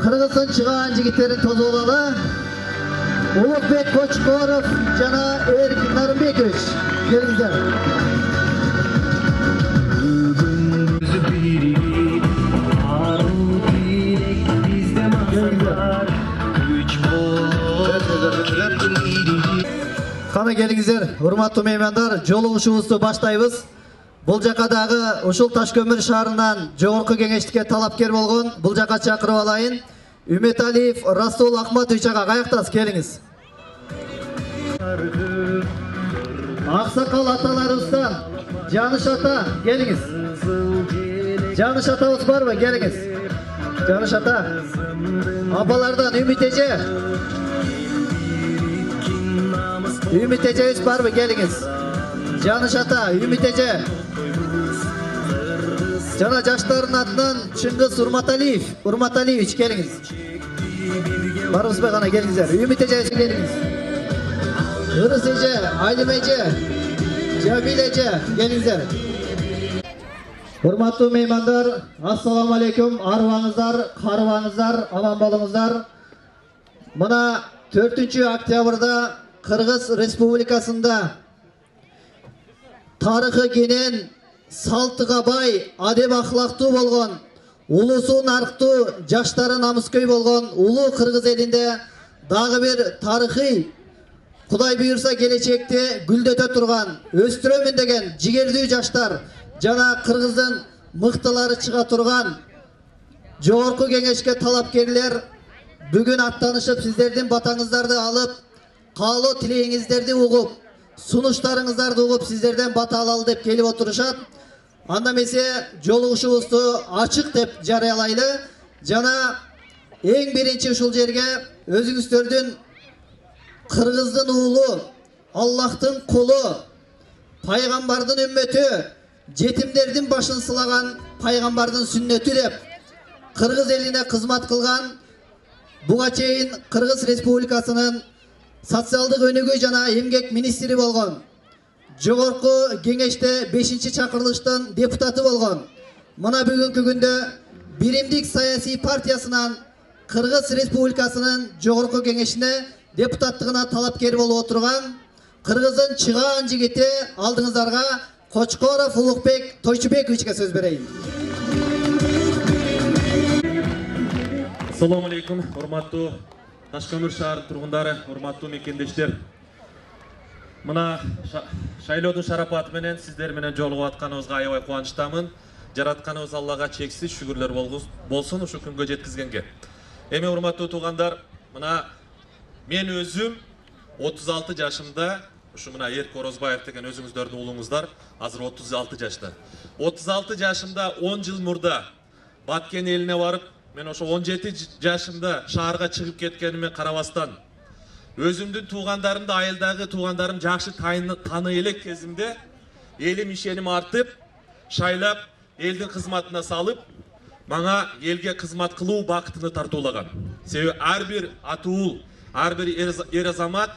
Kırgız'ın çıkan jigitlerin tozu olalı. Ulukbek Koçkorov jana Erik Narımbekovich. Gelingizler. Kana gelingizler, hurmatlı mehmandar, joluguşubuzду баштайбыз. Бул жакадагы ушул Ташкөмүр шаарынан жогорку кеңештикке талапкер болгон бул жака чакырып алайын. Үмөталиев Расул Ахматович ага каяктасыз, келиңиз. Аксакал аталарыбыздан Жаныш ата, келиңиз. Жаныш атабыз барбы, келиңиз. Жаныш ата. Апалардан Үмүт эже. Үмүт эжебиз барбы, келиңиз. Жаныш ата, Үмүт эже. Жана жаштардын атынан Чыңгыз Урматалиевич, келиңиз. Барыбызбы гана, келиңиздер. Үмүт эже, келиңиз. Ырыс эже, Айдым эже, Жамил эже, келиңиздер. Урматтуу меймандар, ассаламу алейкум. Арыбаңыздар, карыбаңыздар, аман болуңуздар. Мына 4 октябрда Кыргыз Республикасында тарыхы кенен, салтыга бай, адеп ахлактуу болгон, улусу нарктуу, жаштары намыскөй болгон улуу Кыргыз элинде дагы бир тарыхый, Кудай буйурса келечекте гүлдөтө турган, өстүрөмүн деген жигердүү жаштар жана Кыргыздын мыктылары чыга турган жогорку кеңешке талапкерлер бүгүн аттанышып, сиздердин батаңыздарды алып, каалоо тилегиңиздерди угуп, сунуштарыңыздарды угуп, сиздерден бата алалы деп келип отурушат. Анда эмесе жолугушубузду ачык деп жарыялайлы. Жана эң биринчи ушул жерге өзүңүздөрдүн Кыргыздын уулу, Аллахтын кулу, пайгамбардын үммөтү, жетимдердин башын сылаган пайгамбардын сүннөтү деп Кыргыз элине кызмат кылган, буга чейин Кыргыз Республикасынын социалдык өнүгүү жана эмгек министри болгон, жогорку кеңеште 5-чакырылыштын депутаты болгон, мына бүгүнкү күндө Биримдик саясий партиясынан Кыргыз Республикасынын жогорку кеңешине депутаттыгына талапкер болуп отурган Кыргыздын чыгаан жигити алдыңыздарга Кочкоров Улукбек Тойчубековичке сөз берейин. Assalamu alaikum, урматтуу Ташкөмүр шаарынын тургундары, урматтуу мекендештер. Мына шайлоодун шарапаты менен сиздер менен жолугуп атканыбызга аябай кубанычтамын. Жаратканыбыз Аллага чексиз шүгүрлөр болсун ушул күнгө жеткизгенге. Эми урматтуу туугандар, мына мен өзүм 36 жашымда, ушу мына Эрк Орозбаев деген өзүңүздөрдүн уулуңуздар, азыр 36 жашта. 36 жашымда 10 жыл мурда Баткен элине барып, мен ошо 17 жашымда шаарга чыгып кеткениме карабастан, өзүмдүн туугандарымды, айылдагы туугандарым жакшы тааный элек кезимде элим ишеним артып, шайлап, элдин кызматына салып, мага элге кызмат кылуу бакытын тартуулаган. Себеби ар бир атуул, ар бир эр азамат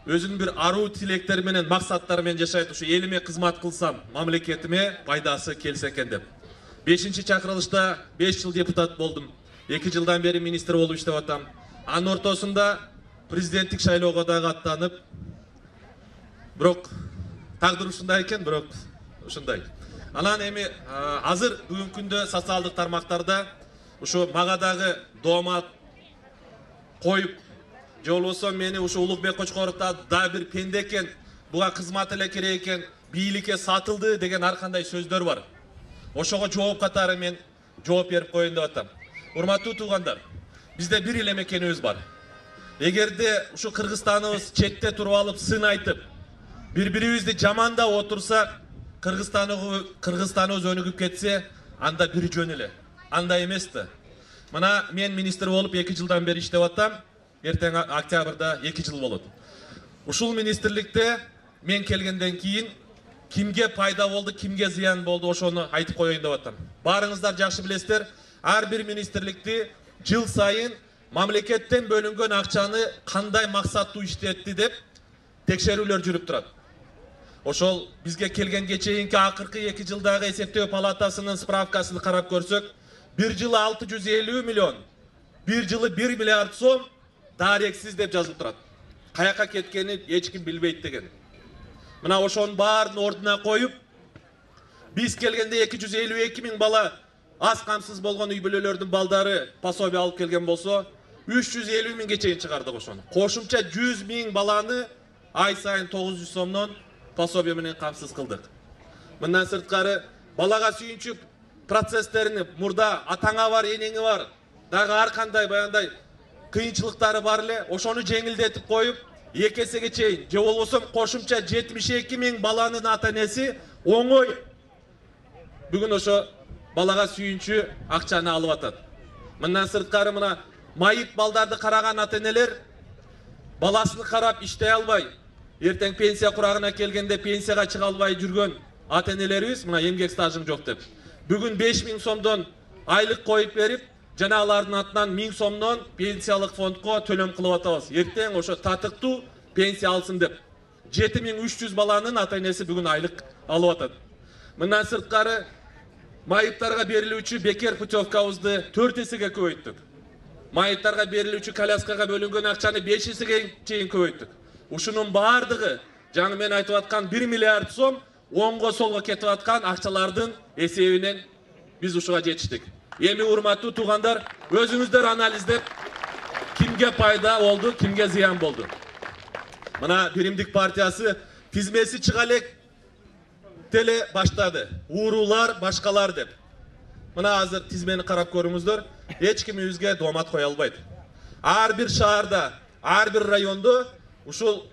өзүнүн бир аруу тилектери менен, максаттары менен жашайт. Ушу элиме кызмат кылсам, мамлекетиме пайдасы келсе экен деп. 5-чакырылышта 5 жыл депутат болдум. 2 жылдан бери министр болуп иштеп атам. Анын ортосунда президенттик шайлоого дагы аттанып, бирок тагдыр ушундай экен, бирок ушундай. Анан эми азыр бүгүнкү күндө социалдык тармактарда ушу мага дагы доомат коюп, же болбосо мени ушу Улукбек Кочкоровду да бир пенде экен, буга кызмат эле керек экен, бийликке сатылды деген ар кандай сөздөр бар. Ошого жооп катары мен жооп берип коеюн деп атам. Урматтуу туугандар, бизде бир эле мекенибиз бар. Эгерде ушу Кыргызстаныбыз четте туруп алып сын айтып, бири-бирибизди жамандап отурсак, Кыргызстаныбыз өнүгүп кетсе, анда бир жөн эле. Андай эмес да. Мына мен министр болуп 2 жылдан бери иштеп атам. Эртең октябрда 2 жыл болот. Ушул министрликте мен келгенден кийин кимге пайда болду, кимге зыян болду, ошону айтып коеюн деп атам. Барыңыздар жакшы билесиздер, ар бир министрликти жыл сайын мамлекеттен бөлүнгөн акчаны кандай максаттуу иштетти деп текшерүүлөр жүрүп турат. Ошол бизге келгенге чейинки акыркы 2 жылдагы эсептөө палатасынын справкасын карап көрсөк, 1 жылы 650 миллион bir жылы 1 миллиард сом дарексиз деп жазылып турат. Каяка кеткенин эч ким билбейт деген. Мына ошонун баарын ордуна коюп, биз келгенде 252 миң бала аз камсыз болгон үй бүлөлөрдүн балдары пособие алып келген болсо, 350 миңге чейин чыгардык ошону. Кошумча 100 миң баланы ай сайын 900 сомдон пособие менен камсыз кылдык. Мындан сырткары балага сүйүнчүк процесстерини мурда атаңа бар, энеңи бар, дагы ар кандай баягындай кыйынчылыктары бар эле, ошону жеңилдетип коюп, 2 эсеге чейин, же болбосо кошумча 72 миң баланын ата-энеси оңой бүгүн ошо балага сүйүнчү акчаны алып атат. Мындан сырткары мына майып балдарды караган ата-энелер баласыны карап иштей албай, эртең пенсия курагына келгенде пенсияга чыга албай жүргөн ата-энелерибиз мына эмгек стажым жок деп. Бүгүн 5 миң сомдон айлык коюп берип, жана алардын атынан 1000 сомдон пенсиялык фондко төлөм кылып атабыз. Эртең ошо татыктуу пенсия алсын деп. 7300 баланын ата-энеси бүгүн айлык алып атат. Мындан сырткары майыптарга берилүүчү бекер путевкабызды 4 эсеге көбөйттүк. Майыптарга берилүүчү коляскага бөлүнгөн акчаны 5 эсеге чейин көбөйттүк. Ушунун баардыгы жаңы мен айтып аткан 1 миллиард сом оңго солго кетип аткан акчалардын эсебинен биз ушуга жетиштик. Эми урматтуу туугандар, өзүңүздөр анализдеп, кимге пайда болду, кимге зыян болду. Мына Биримдик партиясы тизмеси чыга элек теле баштады. Уурулар, башкалар деп. Мына азыр тизмени карап көрүңүздөр, эч кимибизге доомат кое албайт. Ар бир шаарда, ар бир райондо ушул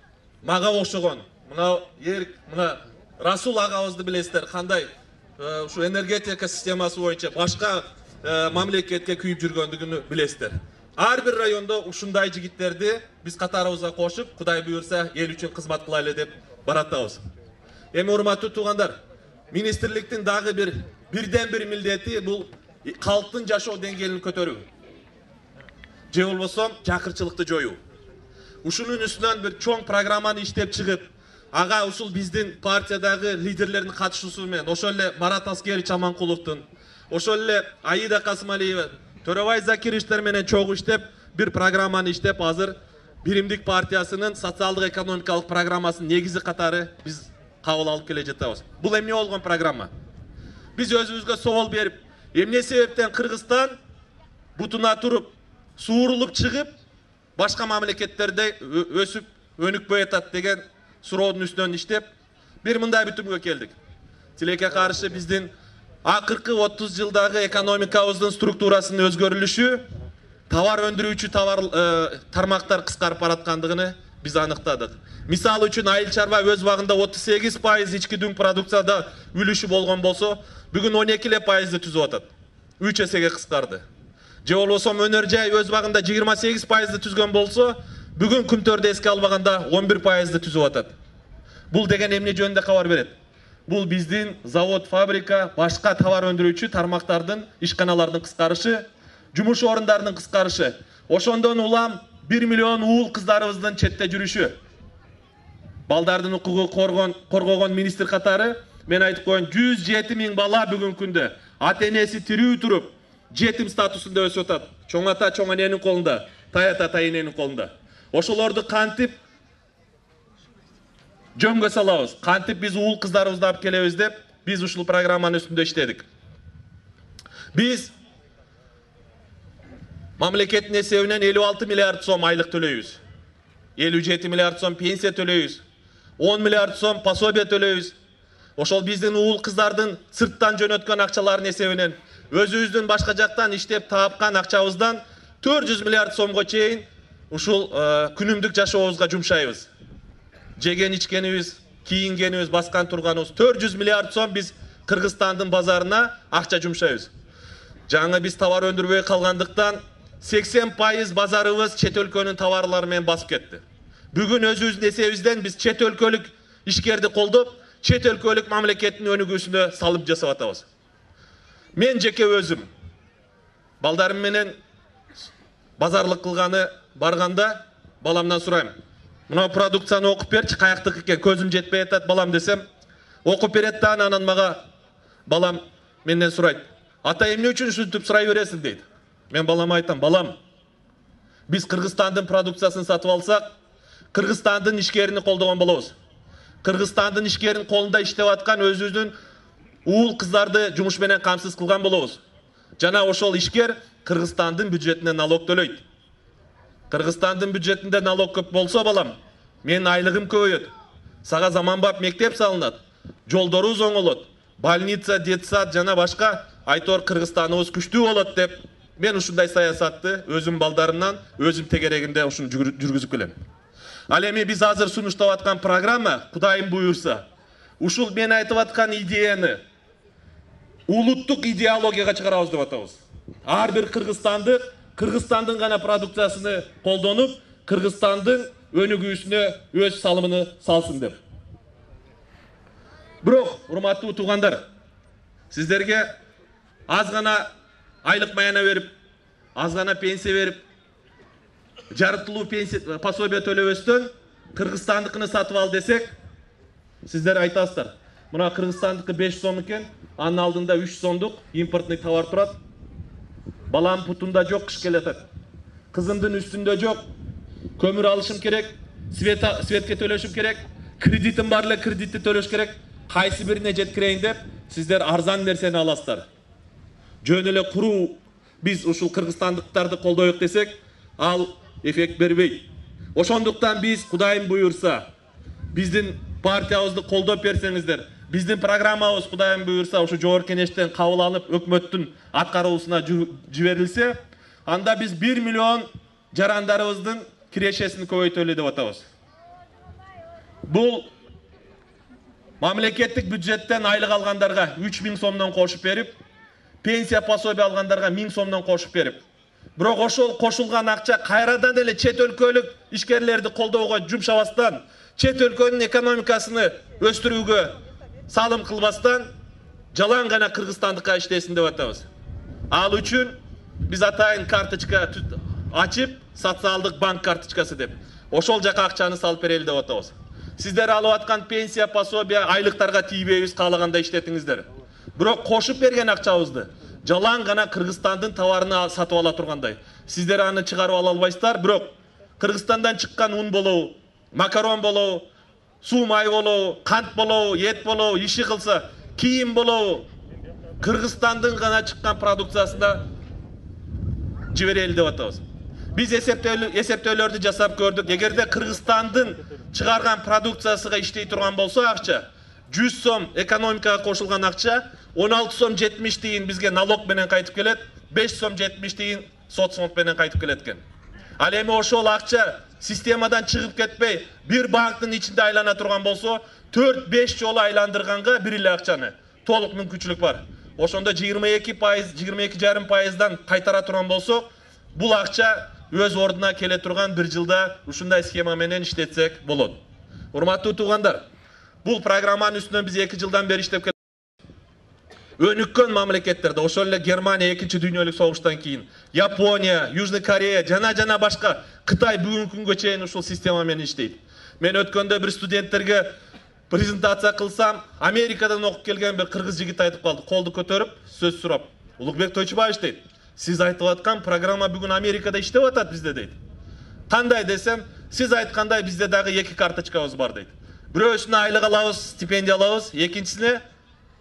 мага окшогон, мына Расул агабызды билесиздер, кандай ушу энергетика системасы боюнча башка мамлекетке күйүп жүргөндүгүн билесиздер. Ар бир райондо ушундай жигиттерди биз катарыбызга кошуп, Кудай буйрса эл үчүн кызмат кылайлы деп баратабыз. Эми урматтуу туугандар, министрликтин дагы бирден бир милдети бул калктын жашоо деңгээлин көтөрүү. Же болбосо жакырчылыкты жоюу. Ушунун үстүнөн бир чоң программаны иштеп чыгып, ага ушул биздин партиядагы лидерлердин катышуусу менен, ошол эле Марат Аскерович Аманкуловдун, ошол эле Аида Касымалиева, Төрөбай Закировичтер менен чогуу иштеп, бир программаны иштеп, азыр Биримдик партиясынын социалдык экономикалык программасынын негизи катары биз кабыл алып келе жатабыз. Бул эмне болгон программа? Биз өзүбүзгө совол берип, эмне себептен Кыргызстан бутуна туруп, суурулуп чыгып, башка мамлекеттерде өсүп, өнүкпөй атат деген суроодун үстүнөн иштеп, бир мындай бүтүмгө келдик. Тилекке каршы биздин акыркы 30 жылдагы экономикабыздын структурасынын өзгөрүлүшү, товар өндүрүүчү тармактар кыскарып бараткандыгын биз аныктадык. Мисалы үчүн айыл чарба өз убагында 38% ички дүң продукцияда үлүшү болгон болсо, бүгүн 12% түзүп атат. 3 эсеге кыскарды. Же болбосо өнөр жай өз убагында 28% түзгөн болсо, бүгүн күмтөрдү эске албаганда 11% түзүп атат. Бул деген эмне жөнүндө кабар берет? Бул биздин завод, фабрика, башка товар өндүрүүчү тармактардын, ишканалардын кыскарышы, жумуш орундарынын кыскарышы. Ошондон улам 1 миллион уул кыздарыбыздын четте жүрүшү. Балдардын укугун коргогон министр катары мен айтып коеюн, 107 миң бала бүгүнкү күндө ата-энеси тирүү туруп, жетим статусунда өсүп атат. Чоң ата чоң эненин колунда, тай ата тай эненин колунда. Ошолорду кантип жөнгө салабыз, кантип биз уул кыздарыбызды алып келебиз деп, биз ушул программанын үстүндө иштедик. Биз мамлекеттин эсебинен 56 миллиард сом айлык төлөйбүз. 57 миллиард сом пенсия төлөйбүз. 10 миллиард сом пособие төлөйбүз. Ошол биздин уул кыздардын сырттан жөнөткөн акчаларынын эсебинен, өзүбүздүн башка жактан иштеп таапкан акчабыздан 400 миллиард сомго чейин ушул күнүмдүк жашообузга жумшайбыз. Жеген ичкенибиз, кийингенибиз, баскан турганыбыз 400 миллиард сом биз Кыргызстандын базарына акча жумшайбыз. Жаңы биз товар өндүрбөй калгандыктан 80% базарыбыз чет өлкөнүн товарлары менен басып кетти. Бүгүн өзүбүздүн эсебибизден биз чет өлкөлүк ишкерди колдоп, чет өлкөлүк мамлекеттин өнүгүүсүнө салым жасап атабыз. Мен жеке өзүм балдарым менен базарлык кылганы барганда баламдан сурайм. Мына продукцияны окуп берчи, каяктыкы экен, көзүм жетпей атат балам десем, окуп берет да, анан мага балам менден сурайт. Ата эмне үчүн ушинтип сурай бересиң дейт. Мен балама айтам, балам, Biz Kırgızстандын продукциясын сатып алсак, Кыргызстандын ишкерини колдогон болобуз. Кыргызстандын ишкеринин колунда иштеп аткан өзүбүздүн уул кыздарды жумуш менен камсыз кылган болобуз. Жана ошол ишкер Кыргызстандын бюджетине налог төлөйт. Кыргызстандын бюджетинде налог көп болсо балам, менин айлыгым көбөйөт. Сага заманбап мектеп салынат, жолдорубуз оңолот, больница, детсад жана башка айтор Кыргызстаныбыз күчтүү болот деп мен ушундай саясатты өзүм балдарымдан, өзүм тегерегинде ушуну жүргүзүп келем. Ал эми биз азыр сунуштап аткан программа, Кудайым буйрса, ушул мен айтып аткан идеяны улуттук идеологияга чыгарабыз деп атабыз. Ар бир кыргызстандык Кыргызстандын гана продукциясыны колдонуп, Кыргызстандын өнүгүүсүнө өз салымын салсын деп. Бирок, урматтуу туугандар, сиздерге аз гана айлык маяна берип, аз гана пенсия берип, жарытылуу пенсия пособие төлөбөстөн Кыргызстандыкыны сатып ал десек, сиздер айтасыздар. Мына Кыргызстандыкы 5 сом экен, анын алдында 3 сомдук импортный товар турат. Балам путунда жок кыш келет. Кызымдын үстүндө жок. Көмүр алышым керек, светке төлөшүм керек, кредитим бар эле, кредитти төлөш керек. Кайсы бирине жеткирейин деп, сиздер арзан нерсени аласыздар. Жөн эле куруу биз ушул кыргызстандыктарды колдоёк десек, ал эффект бербейт. Ошондуктан биз Кудайым буйрса, биздин партиябызды колдоп берсеңиздер, биздин программабыз Кудайым буйрса ушу жогорку кеңештен кабыл алып, өкмөттүн аткаруусуна жиберилсе, анда биз 1 миллион жарандарыбыздын кирешесин көбөйтөлү деп атабыз. Бул мамлекеттик бюджеттен айлык алгандарга 3000 сомдон кошуп берип, пенсия пособие алгандарга 1000 сомдон кошуп берип, бирок ошол кошулган акча кайрадан эле чет өлкөлүк ишкерлерди колдоого жумшабастан, чет өлкөнүн экономикасыны өстүрүүгө салым кылбастан, жалаң гана Кыргызстандыкка иштесин деп атабыз. Ал үчүн биз атайын карточка ачып, социалдык банк карточкасы деп, ошол жака акчаны салып берели деп атабыз. Сиздер алып аткан пенсия пособие айлыктарга тийбейбиз, каалагандай иштетиңиздер. Бирок кошуп берген акчабызды жалаң гана Кыргызстандын товарына сатып ала тургандай. Сиздер аны чыгарып ала албайсыздар, бирок Кыргызстандан чыккан ун болобу, макарон болобу, суу май болобу, кант болобу, эт болобу, иши кылса, кийим болобу, Кыргызстандын гана чыккан продукциясына жиберели деп атабыз. Биз эсептөөлөрдү жасап көрдүк. Эгерде Кыргызстандын чыгарган продукциясыга иштей турган болсо акча, 100 сом экономикага кошулган акча, 16 сом 70 тиын бизге налог менен кайтып келет, 5 сом 70 тиын соцфонд менен кайтып келет экен. Ал эми ошол акча системадан чыгып кетпей, бир банктын ичинде айлана турган болсо, 4-5 жолу айландырганга бир эле акчаны толук мүмкүнчүлүк бар. Ошондо 22%, 22,5%дан кайтара турган болсо, бул акча өз ордуна келе турган бир жылда ушундай схема менен иштетсек болот. Урматтуу туугандар, бул программанын үстүнөн биз 2 жылдан бери иштеп келебиз. Өнүккөн мамлекеттерде, ошол эле Германия 2-чи дүйнөлүк согуштан кийин, Япония, Южный Корея, жана башка Кытай бүгүнкү күнгө чейин ушул система менен иштейт. Мен өткөндө бир студенттерге презентация кылсам, Америкадан окуп келген бир кыргыз жигит айтып калды, колду көтөрүп, сөз сурап. Улукбек Тойчубаевич дейт, сиз айтып аткан программа бүгүн Америкада иштеп атат бизде дейт. Кандай десем, сиз айткандай бизде дагы 2 карточкабыз бар дейт. Бирөөсүнө айлык алабыз, стипендия алабыз, экинчисине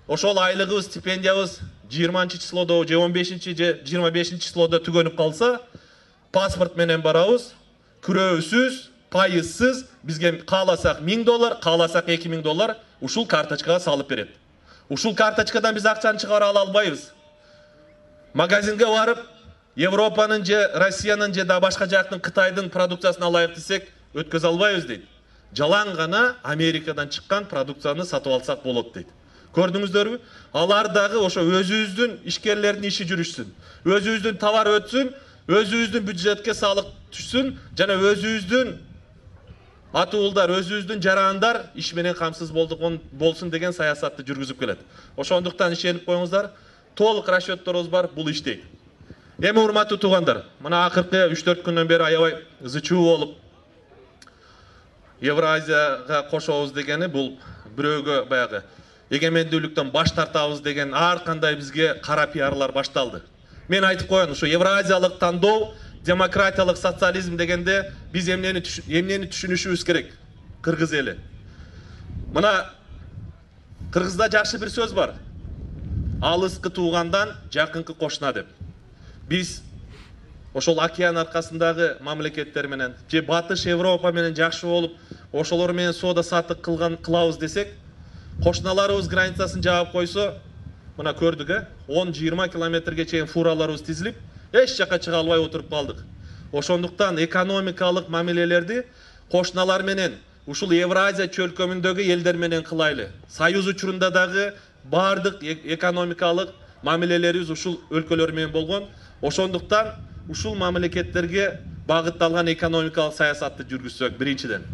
ошол айлыгыбыз, стипендиябыз 20 числодо же 15 же 25 числодо түгөнүп калса, паспорт менен барабыз, күрөөсүз, пайызсыз, бизге кааласак $1000, кааласак $2000 ушул карточкага салып берет. Ушул карточкадан биз акчаны чыгара албайбыз. Магазинге барып, Европанын же Россиянын же да башка жактын Кытайдын продукциясын алайык десек, өткөзө албайбыз дейт. Жалаң гана Америкадан чыккан продукцияны сатып алсак болот дейт. Көрдүңүздөрбү? Алар дагы ошо өзүбүздүн ишкерлердин иши жүрүшсүн, өзүбүздүн товар өтсүн, өзүбүздүн бюджетке салык түшсүн, жана өзүбүздүн атуулдар, өзүбүздүн жарандар иш менен камсыз болсун деген саясатты жүргүзүп келет. Ошондуктан ишенип коюңуздар, толук расчетторубуз бар, бул иштейт. Эми урматтуу туугандар, мына акыркы 3-4 күндөн бери аябай ызычуу болуп, Евразияга кошобуз дегени бул бирөөгө баягы эгемендүүлүктөн баш тартабыз деген ар кандай бизге кара пиарлар башталды. Мен айтып коеюн, ушу Евразиялык тандоо демократиялык социализм дегенде биз эмнени түшүнүшүбүз керек? Кыргыз эли. Мына Кыргызда жакшы бир сөз бар. Алыскы туугандан жакынкы кошуна деп. Биз ошол океан аркасындагы мамлекеттер менен же Батыш Европа менен жакшы болуп, ошолор менен соода саттык кылабыз десек, кошуналарыбыз границасын жаап койсо, мына көрдүк, 10-20 километрге чейин фураларыбыз тизилип, эч жака чыга албай отуруп калдык. Ошондуктан экономикалык мамилелерди кошуналар менен ушул Евразия чөлкөмүндөгү элдер менен кылайлы. Союз учурунда дагы бардык экономикалык мамилелерибиз ушул өлкөлөр менен болгон. Ошондуктан ушул мамлекеттерге багытталган экономикалык саясатты жүргүзсөк биринчиден.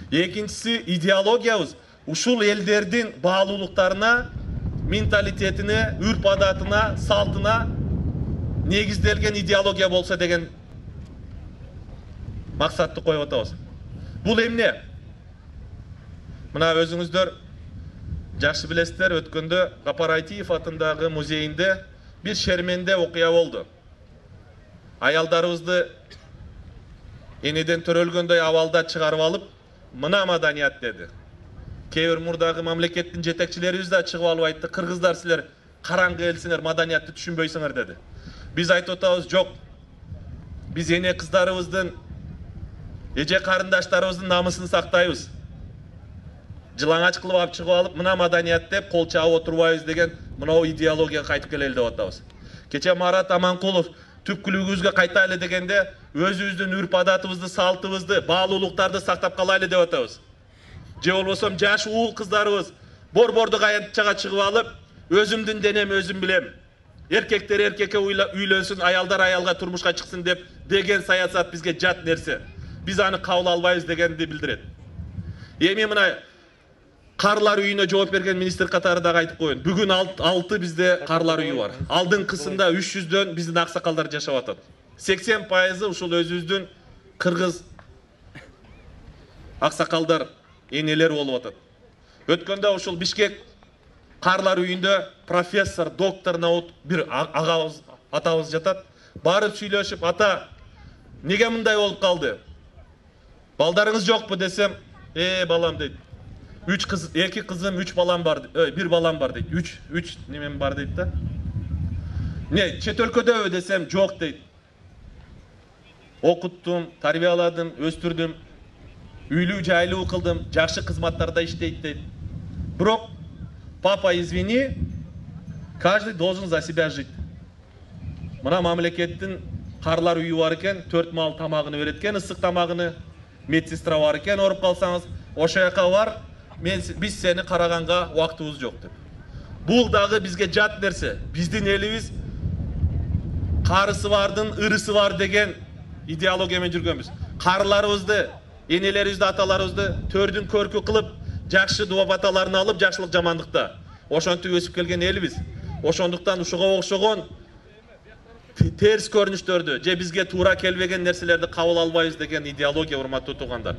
Экинчиси, идеологиябыз ушул элдердин баалуулуктарына, менталитетине, үрп адатына, салтына негизделген идеология болса деген максатты коюп атабыз. Бул эмне? Мына өзүңүздөр жакшы билесиздер, өткөндө Гапар Айтиев атындагы музейинде бир шерменде окуя болду. Аялдарыбызды энеден төрөлгөндөй абалда чыгарып алып, мына маданият деди. Кээ бир мурдагы мамлекеттин жетекчилерибиз да чыгып алып айтты, кыргыздар силер караңгы элсиңер, маданиятты түшүнбөйсүңөр деди. Биз айтып атабыз, жок. Биз эне кыздарыбыздын, эже карындаштарыбыздын намысын сактайбыз. Жылаңач кылып алып чыгып алып, мына маданият деп кол чаап отурбайбыз деген мынау идеологияга кайтып келели деп атабыз. Кече Марат Аманкулов түпкүлүгүбүзгө кайтайлы дегенде өзүбүздүн үрп адатыбызды, салтыбызды, баалуулуктарды сактап калайлы деп атабыз. Же болбосо жаш уул кыздарыбыз борбордук аянтчага чыгып алып, өзүмдүн денем өзүм билем. Эркектер эркекке үйлөнсүн, аялдар аялга турмушка чыксын деген саясат бизге жат нерсе. Биз аны кабыл албайбыз дегенди билдирет. Эми мына Карлар үйүнө жооп берген министр катары дагы айтып коеюн. Бүгүн 6 бизде карлар үйү бар. Алдыңкысында 300дөн биздин аксакалдар жашап атат. 80% ушул өзүбүздүн кыргыз аксакалдар, энелер болуп атат. Өткөндө ушул Бишкек карлар үйүндө профессор, доктор бир агабыз, атабыз жатат. Барып сүйлөшүп, ата, неге мындай болуп калды? Балдарыңыз жокпу десем, балам дейт. 2 кызым, 3 балам бар, 1 балам бар дейт. 3 немем бар дейт да. Не, чет өлкөдөбү десем, жок дейт. Окуттум, тарбияладым, өстүрдүм, үйлүү жайлуу кылдым, жакшы кызматтарда иштейт дейт. Бирок, папа, извини, каждый должен за себя жить. Мына мамлекеттин карлар үйү бар экен, 4 мал тамагын берет экен, ысык тамагыны, медсестра бар экен, ооруп калсаңыз, ошол жака бар. Биз сени караганга убактыбыз жок деп. Бул дагы бизге жат нерсе. Биздин элибиз карысы бардын ырысы бар деген идеология менен жүргөнбүз. Карларыбызды, энелерибизди, аталарыбызды төрдүн көркү кылып, жакшы дуа баталарын алып, жакшылык жамандыкта ошентип өсүп келген элибиз. Ошондуктан ушуга окшогон терс көрүнүштөрдү же бизге туура келбеген нерселерди кабыл албайбыз деген идеология, урматтуу туугандар.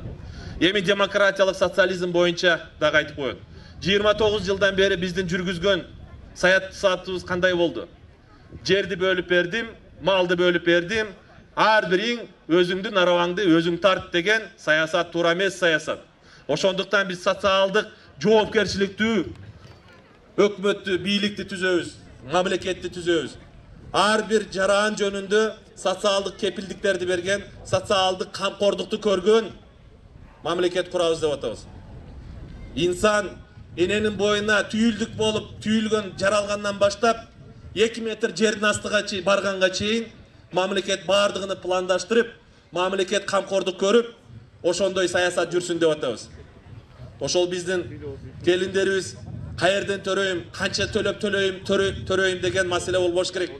Эми демократиялык социализм боюнча дагы айтып коеюн. 29 жылдан бери биздин жүргүзгөн саясатыбыз кандай болду? Жерди бөлүп бердим, малды бөлүп бердим, ар бириң өзүңдүн арабаңды өзүң тарт деген саясат туура эмес саясат. Ошондуктан биз социалдык жоопкерчиликтүү өкмөттү, бийликти түзөбүз, мамлекетти түзөбүз. Ар бир жаран жөнүндө социалдык кепилдиктерди берген, социалдык камкордукту көргөн мамлекет курабыз деп атабыз. Инсан эненин боюна түйүлдүк болуп, түйүлгөн жаралгандан баштап 2 метр жердин астыга барганга чейин мамлекет бардыгын пландаштырып, мамлекет камкордук көрүп, ошондой саясат жүрсүн деп атабыз. Ошол биздин келиндерибиз каерден төрөйм, канча төлөп төрөйм деген маселе болбош керек.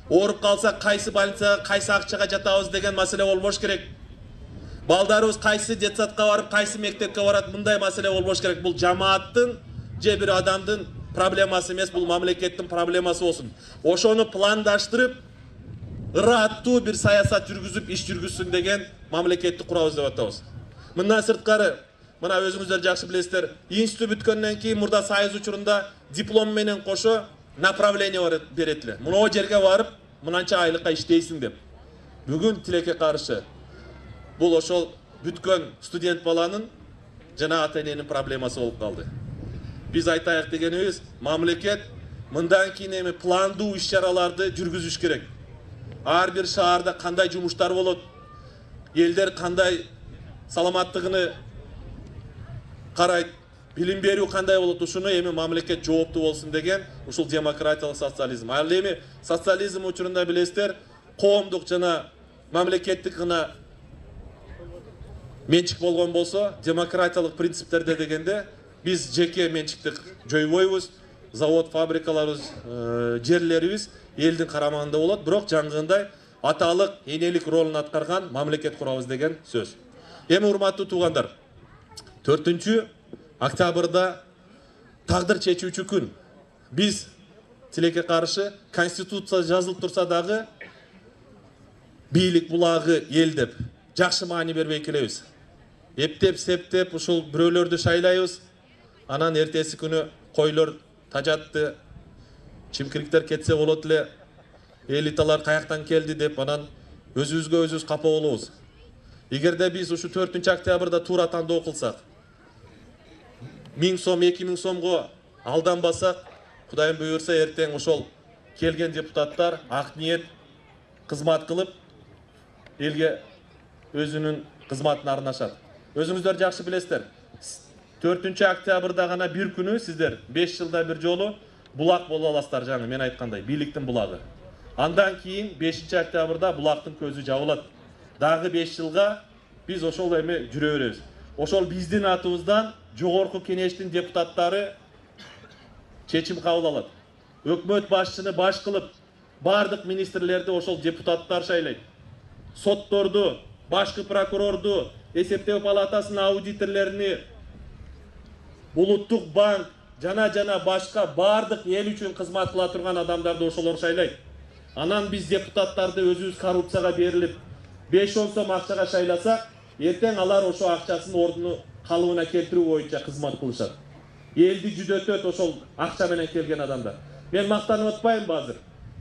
Ооруп калса кайсы больницага, кайсы акчага жатабыз деген маселе болбош керек. Балдарыбыз кайсы детсадка барып, кайсы мектепке барат, мындай маселе болбош керек. Бул жамааттын же бир адамдын проблемасы эмес, бул мамлекеттин проблемасы болсун. Ошону пландаштырып, ыраттуу бир саясат жүргүзүп, иш жүргүзсүн деген мамлекетти курабыз деп атабыз. Мындан сырткары, мына өзүңүздөр жакшы билесиздер, институт бүткөндөн кийин мурда Союз учурунда диплом менен кошо направление берет эле. Мына жерге барып, мынанча айлыкка иштейсиң деп. Бүгін тилекке қаршы. Бұл ошол бүткөн студент баланын жана ата-эненин проблемасы болуп калды. Биз айтайык дегенибиз, мамлекет мындан кийин эми пландуу иш-чараларды жүргүзүш керек. Ар бир шаарда кандай жумуштар болот, элдер кандай саламаттыгыны карайт, билим берүү кандай болот, ушуну эми мамлекет жооптуу болсун деген ушул демократиялык социализм. Ал эми социализм учурунда билесиздер, коомдук жана мамлекеттик гана менчик болгон болсо, демократиялык принциптерде дегенде биз жеке менчиктик жойбойбуз, завод, фабрикаларыбыз, жерлерибиз элдин карамагында болот, бирок жаңгындай аталык, энелик ролун аткарган мамлекет курабыз деген сөз. Эми урматтуу туугандар, 4 октябрда тагдыр чечүүчү күн. Биз тилекке каршы конституция жазылып турса дагы бийлик булагы эл деп жакшы маани бербей келебиз. Эптеп, септеп, ушул бирөөлөрдү шайлайбыз. Анан эртеси күнү койлор тажатты, чимкириктер кетсе болот эле, элиталар каяктан келди деп анан өзүбүзгө өзүбүз капа болобуз. Эгерде биз ушу 4 октябрда туура тандоо кылсак, 1000 сом, 2000 сомго алданбасак, Кудайым буйрса эртең ошол келген депутаттар ак ниет кызмат кылып, элге өзүнүн кызматын арнашат. Өзүңүздөр жакшы билесиздер. 4 октябрда гана бир күнү сиздер 5 жылда бир жолу булак боло аласыздар, жаңы мен айткандай, бийликтин булагы. Андан кийин 5 октябрда булактын көзү жабылат. Дагы 5 жылга биз ошол эми жүрө беребиз. Ошол биздин атыбыздан жогорку кеңештин депутаттары чечим кабыл алат. Өкмөт башчыны баш кылып, бардык министрлерди ошол депутаттар шайлайт. Сотторду, башкы прокурорду, эсептөө палатасынын аудиторлерини, Улуттук банк, жана башка бардык эл үчүн кызмат кыла турган адамдарды ошолор шайлайт. Анан биз депутаттарды өзүбүз коррупцияга берилип, 5-10 сом акчага шайласак, эртең алар ошо акчасын ордуну калыбына келтирүү боюнча кызмат кылышат. Элди жүдөтөт ошол акча менен келген адамдар. Мен мактанып атпайм азыр.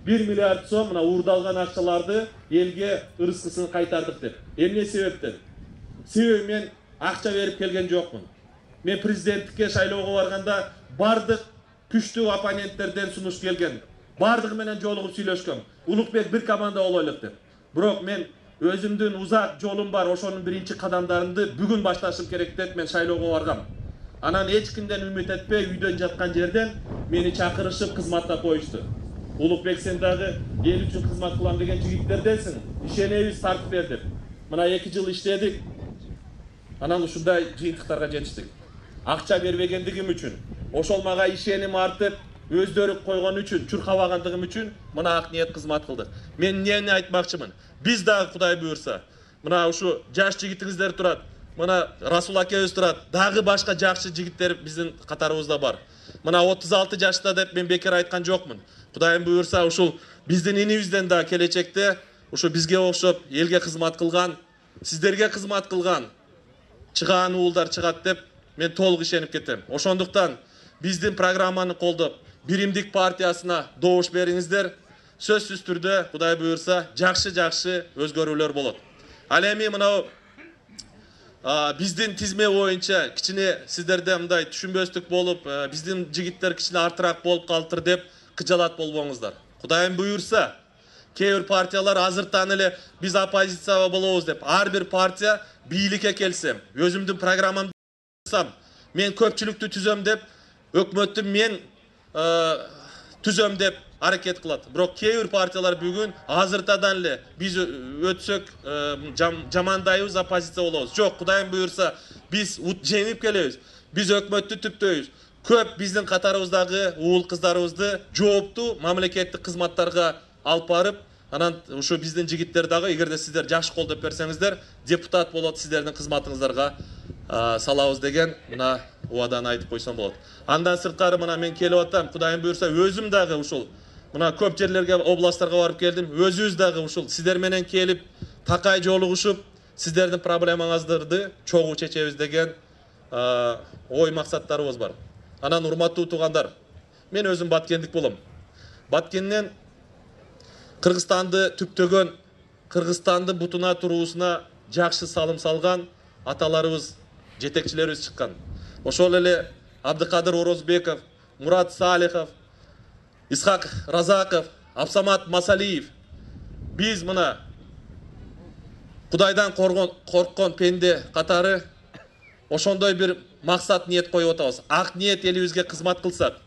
1 миллиард сом мына уурдалган акчаларды элге ырыскысын кайтардык деп. Эмне себептен? Себеби мен акча берип келген жокмун. Мен президенттикке шайлоого барганда бардык күчтүү оппоненттерден сунуш келген. Бардыгы менен жолугуп сүйлөшкөм. Улукбек бир команда болойлук деп. Бирок мен өзүмдүн узак жолум бар, ошонун биринчи кадамдарымды бүгүн башташым керек деп мен шайлоого баргам. Анан эч кимден үмүт этпей үйдөн жаткан жерден мени чакырышып кызматка коюшту. Улукбек сен дагы эл үчүн кызмат кылам деген жигиттерденсиң. Ишенебиз, тартып бер деп. Мына 2 жыл иштедик. Анан ушундай жыйынтыктарга жетиштик. Акча бербегендигим үчүн, ошол мага ишеним артып, өздөрү койгон үчүн, чуркабагандыгым үчүн мына ак ниет кызмат кылдык. Мен эмнени айтмакчымын? Биз дагы Кудай буйрса, мына ушу жаш жигитиңиздер турат, мына Расул акебиз турат, дагы башка жакшы жигиттер биздин катарыбызда бар. Мына 36 жашта деп мен бекер айткан жокмун. Кудайым буйрса, ушул биздин инибизден да келечекте ушу бизге окшоп элге кызмат кылган, сиздерге кызмат кылган чыгаан уулдар чыгат деп мен толук ишенип кетем. Ошондуктан биздин программаны колдоп, Биримдик партиясына добуш бериңиздер. Сөзсүз түрдө Кудай буйрса жакшы өзгөрүүлөр болот. Ал эми мына биздин тизме боюнча кичине сиздерде мындай түшүнбөстүк болуп, биздин жигиттер кичине артыраак болуп калыптыр деп кыжалат болбоңуздар. Кудайым буйрса, кээ бир партиялар азыртан эле биз оппозицияга болобуз деп, ар бир партия бийликке келсем, өзүмдүн программамды мен көпчүлүктү түзөм деп, өкмөттү мен түзөм деп аракет кылат. Бирок кээ бир партиялар бүгүн азыртадан эле биз өтсөк жамандайбыз, оппозиция болобуз. Жок, Кудайым буйрса, биз жеңип келебиз. Биз өкмөттү түптөйбүз. Көп биздин катарыбыздагы уул кыздарыбызды жооптуу мамлекеттик кызматтарга алып барып, анан ушу биздин жигиттер дагы, эгерде сиздер жакшы колдоп берсеңиздер, депутат болот, сиздердин кызматыңыздарга салабыз деген мына убаданы айтып койсом болот. Андан сырткары мына мен келип атам, Кудайым буйрса, өзүм дагы ушул мына көп жерлерге, областтарга барып келдим. Өзүбүз дагы ушул сиздер менен келип, такай жолугушуп, сиздердин проблемаңыздарды чогуу чечебиз деген ой максаттарыбыз бар. Анан урматтуу туугандар, мен өзүм баткендик болом. Баткенден Кыргызстанды түптөгөн Кыргызстандын бутуна туруусуна жакшы салым салган аталарыбыз, жетекчилерибиз чыккан. Ошол эле Абдыкадыр Орозбеков, Мурат Салихов, Исхак Разаков, Абсамат Масалиев. Биз мына Кудайдан корккон пенде катары ошондой бир максат ниет коюп атабыз. Ак ниет элибизге кызмат кылсак,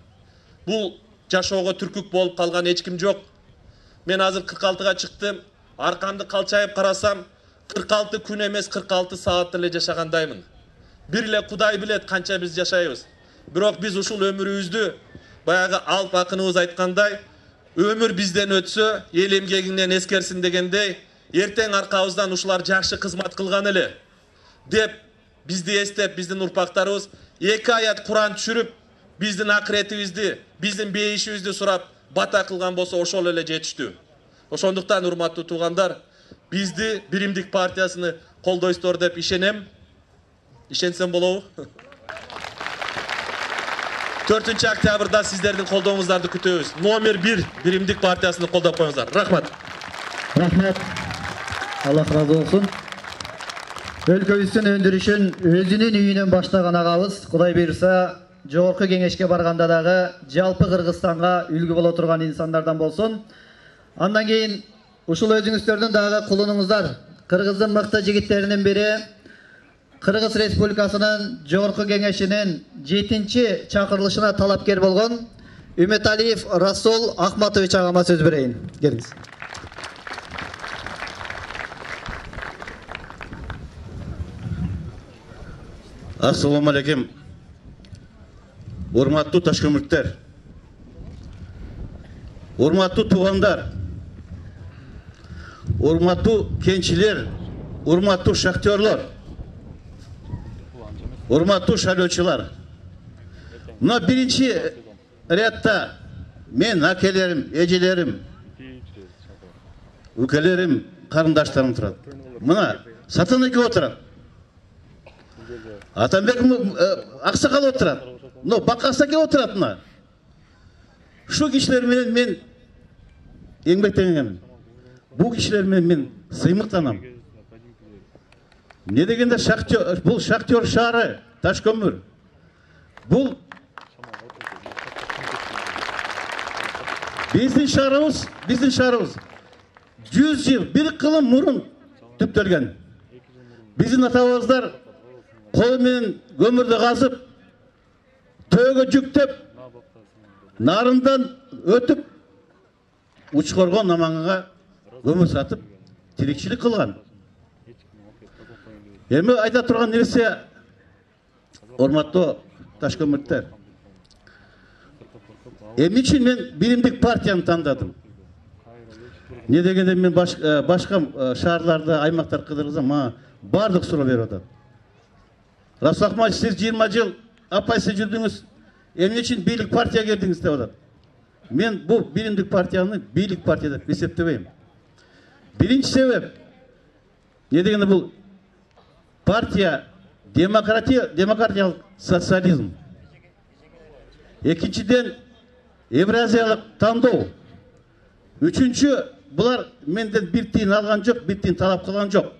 бул жашоого түркүк болуп калган эч ким жок. Мен азыр 46-га чыктым. Аркамды калчайып карасам, 46 күн эмес 46 саат эле жашагандаймын. Бир эле Кудай билет канча биз жашайбыз. Бирок биз ушул өмүрүбүздү баягы Алп акыныбыз айткандай, өмүр бизден өтсө, эл эмгегиңден эскерсин дегендей, эртең аркабыздан ушулар жакшы кызмат кылган эле деп бизди эстеп, биздин урпактарыбыз 2 аят Куран түшүрүп, биздин акыретибизди, биздин бейишибизди сурап бата кылган болсо ошол эле жетиштүү. Ошондуктан урматтуу туугандар, бизди Биримдик партиясыны колдойсуздар деп ишенем. Ишенсем болобу? 4 октябрда сиздердин колдооңуздарды күтөбүз. Номер 1 Биримдик партиясыны колдоп коюңуздар. Рахмат. Рахмат. Аллах разы болсун. Өлкөбүздүн өндүрүшүн өзүнүн үйүнөн баштаган агабыз, Кудай буйрса, жогорку кеңешке барганда дагы жалпы Кыргызстанга үлгү боло турган инсандардан болсун. Андан кийин ушул өзүңүздөрдүн дагы кулунуңуздар, Кыргыздын мыкты жигиттеринин бири, Кыргыз Республикасынын жогорку кеңешинин 7-чи чакырылышына талапкер болгон Үмөталиев Расул Ахматович агама сөз берейин. Келиңиз. Ассаламу алейкум. Урматтуу ташкөмүрттөр, урматтуу туугандар, урматтуу кенчилер, урматтуу шахтерлор, урматтуу шайлоочулар. Мына биринчи рядда мен акелерим, эжелерим, укелерим, карындаштарым турат. Мына Сатанеке отурат. Атамбек Аксакал отурат. Но Бакасаке отурат мына. Şu kişiler men еңбектенемін. Бұл кişilerмен мен сыймықтанам. Не дегенде бұл шахтер шары, Ташкөмір. Бұл біздің шарымыз 100 жыл, бір қылым мұрын түптелген. Біздің атабыздар қолымен көмірді қазып, төге жүктеп, нарындан өтіп, ұшқорған намаңға көмір сатып, терекшілік қылған. Еме айда тұрған нерсе, урматтуу Ташкөмүрттөр. Эмне үчүн мен Биримдик партияны тандадым? Не дегенде мен башка шаарларда, аймактар кыдырсам, мага бардык суроо берип атат. Расул Ахматович, сиз 20 жыл апайсы жүрдүңүз, эмне үчүн бийлик партия келдиңиз деп атат. Мен бул Биримдик партияны бийлик партия деп эсептебейм. Биринчи себеп, не дегенде бул партия демократиялык социализм. Экинчиден Евразиялык тандоо. Үчүнчү, булар менден бир тиын алган жок, бир тиын талап кылган жок.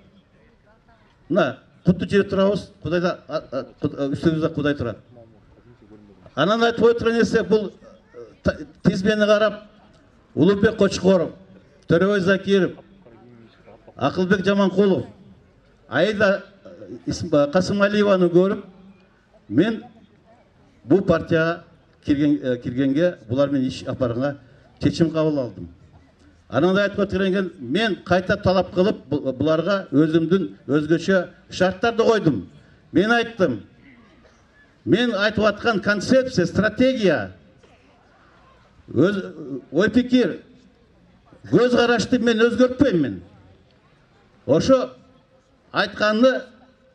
Мына куттуу жерде турабыз, Кудайда үстүбүздө Кудай турат. Анан айтып отурган нерсе, бул тизмени карап, Улуубек Кочкоров, Төрөбөй Закиров, Акылбек Жаманкулов, Айда Касымалиеваны көрүп, мен бул партияга киргенге, булар мен иш апарганга чечим кабыл алдым. Анан айтып отурган, мен кайта талап кылып, буларга өзүмдүн өзгөчө шарттарды койдум. Мен айттым, мен айтып аткан концепция, стратегия, ой пикир, көз карашты мен өзгөртпөйм мен. Ошо айтканды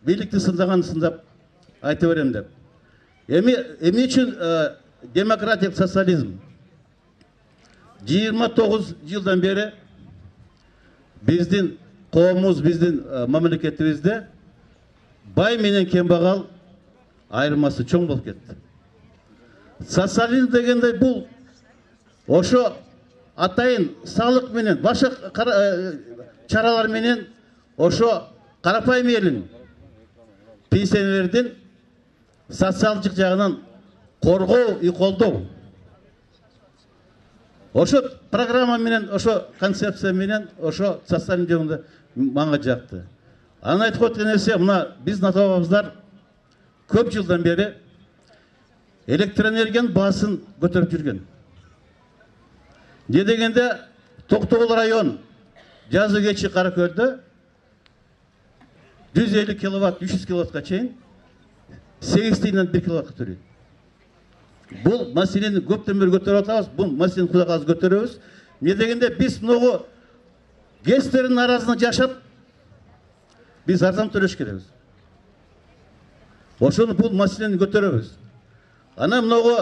бийликти сындаган сындап айта берем деп. Эмне үчүн демократиялык социализм? 29 жылдан бери биздин коомубуз, биздин мамлекетибизде бай менен кембагал айырмасы чоң болуп кетти. Социализм дегенде бул ошо атайын салык менен, башка чаралар менен ошо карапайым элин пенсионерлердин социалдык жагынан коргоо и колдоо. Ошо программа менен, ошо концепция менен, ошо социалдык жагында мага жакты. Анан айтып өткөн нерсе, мына биздин ата-бабабыздар көп жылдан бери электроэнергиянын баасын көтөрүп жүргөн. Не дегенде Токтогул район жазы кечи Каракөлдө 150 киловатт, 300 киловаттка чейин 8 тыйындан 1 киловаттка төлөйт. Бул маселени көптөн бери көтөрүп атабыз, бул маселени Кудай кааласа көтөрөбүз. Не дегенде биз могу ГЭСтердин арасында жашап, биз арзан төлөш керекбиз. Ошону бул маселени көтөрөбүз. Анан могу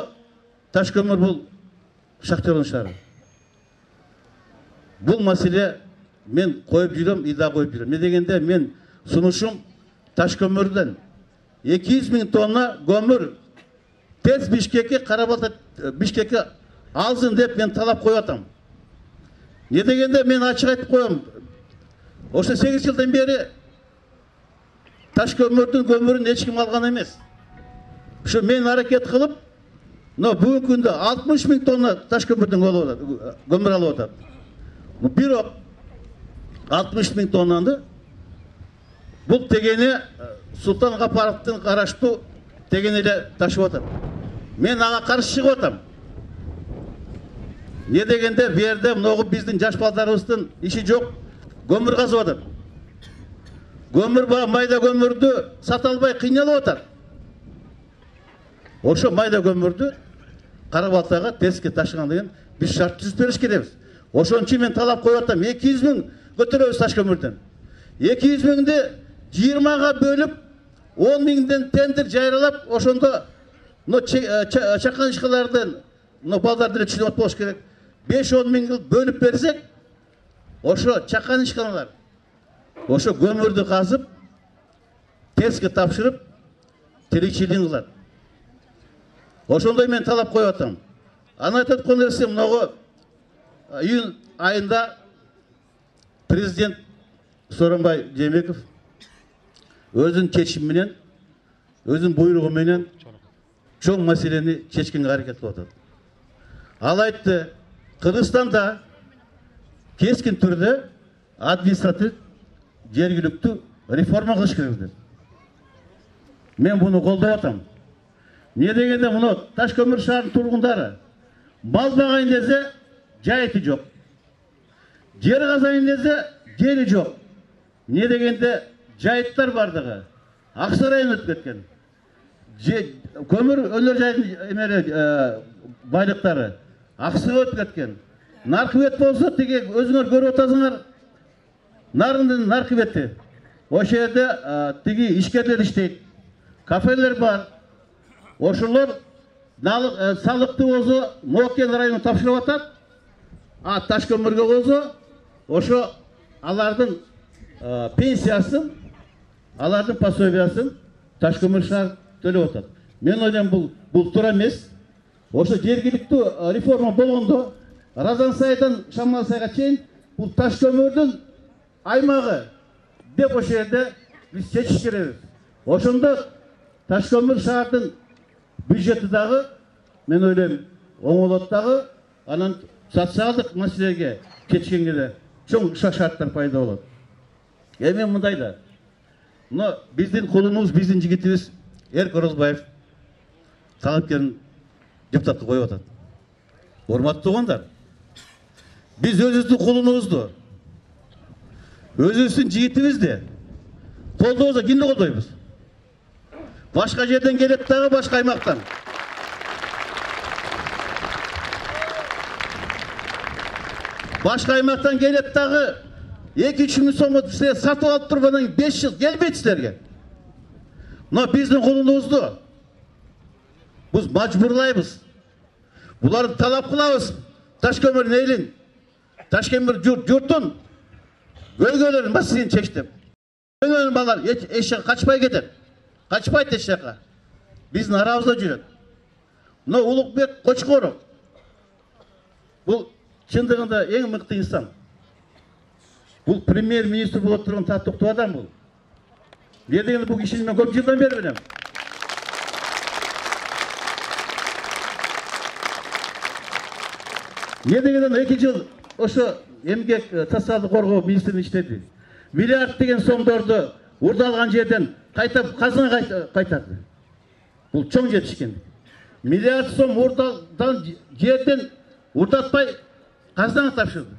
таш көмүр бул шахтердин шаары. Бул маселе мен коюп жүрөм, ида коюп жүрөм. Не дегенде мен сунушум таш көмүрдөн 200 000 тонна көмүр тез Бишкекке, Карабалта Бишкекке алсын деп мен талап коюп атам. Не дегенде мен ачык айтып коем. Ошо 8 жылдан бери таш көмүрдүн эч ким алган эмес. Ошо мен аракет кылып, но бүгүнкү күндө 60 000 тонна таш көмүр алып атат. Бирок 60 000 тоннаны бул тегене Султан Гапаровдун караштуу тегенеле ташып атат. Мен ага каршы чыгып атам. Не дегенде бу жерде могу биздин жаш балдарыбыздын иши жок, көмүр казып атат. Көмүр майда көмүрдү сата албай кыйналып атат. Ошо майда көмүрдү Карабалтага теске ташыган деген биз шарт түзүп бериш керекбиз. Ошон үчүн мен талап коюп атам, 200 000 көтөрөбүз таш көмүрдөн. 200 000ди 20га бөлүп 10 000ден тендер жайралап, ошондо чаканышкалардын балдар деле түшүнүп болуш керек. 5-10 000 бөлүп берсек, ошо чаканышкалар ошо көмүрдү казып, теске тапшырып, тиричилигин кылат. Ошондой мен талап коюп атам. Анан айтып аткан нерсе мынагы июнь айында президент Сооронбай Жээнбеков өзүнүн чечими менен, өзүнүн буйругу менен чоң маселени чечкенге аракет кылып атат. Ал айтты, Кыргызстанда кескин түрдө административ жергиликтүү реформа кылыш керек деп. Мен буну колдоп атам. Не дегенде мына таш көмүр шаарынын тургундары мал багайын десе жайыты жок. Жер казайын десе жери жок. Не дегенде жайыттар бардыгы Аксарайын өтүп кеткен. Көмүр өнөр жайдын байлыктары Аксыга өтүп кеткен. Наркыбет болсо тиги өзүңөр көрүп атасыңар. Нарындын наркыбети. Ошол жерде тиги ишкерлер иштейт. Кафелер бар. Ошолор салыкты болсо Нокен районуна тапшырып атат. Таш көмүргө болсо ошо алардын пенсиясын, алардын пособиясын таш көмүр шаар төлөп атат. Мен ойлойм бул туура эмес. Ошо жергиликтүү реформа болгондо Разансайдан Шамалсайга чейин бул таш көмүрдүн аймагы деп ошол жерде биз чечиш керекбиз. Ошондо таш көмүр шаардын бюджети дагы мен ойлойм оңолот дагы, анан социалдык маселеге чечкенге де чоң шарттар пайда болот. Эми мындай да. Но биздин кулубубуз, биздин жигитибиз Эрк Орозбаев талапкерин депутатты коюп атат. Урматтуу туугандар, биз өзүбүздүн кулубубузду, өзүбүздүн жигитибизди колдообузда кимди колдойбуз? Башка жерден келет дагы, башка аймактан. Башка аймактан келет дагы 2-3 миң сомго силер сатып алып туруп анан 5 жыл келбейт силерге. Но биздин колубузду биз мажбурлайбыз. Буларды талап кылабыз. Таш көмүрдүн элин, таш көмүр журтун өлгөлөрүн маселени чеч деп. Өлгөн балдар эч жака качпай кетет. Качпайт эч жака. Биздин арабызда жүрөт. Но Улукбек Кочкоров бул чындыгында эң мыкты инсан. Бұл премьер-министр болып тұрған татықты адам бұл. Не дегенде бұл кишини мен көп жылдан бері білем. Не дегенде 2 жыл ошо эмгек социалдык коргоо министрлиги иштеди. Миллиард деген сомдорду урдалган жерден кайтып казына кайтарды. Бул чоң жетишкен. Миллиард сом урдалган жерден урдатпай казына тапшырды.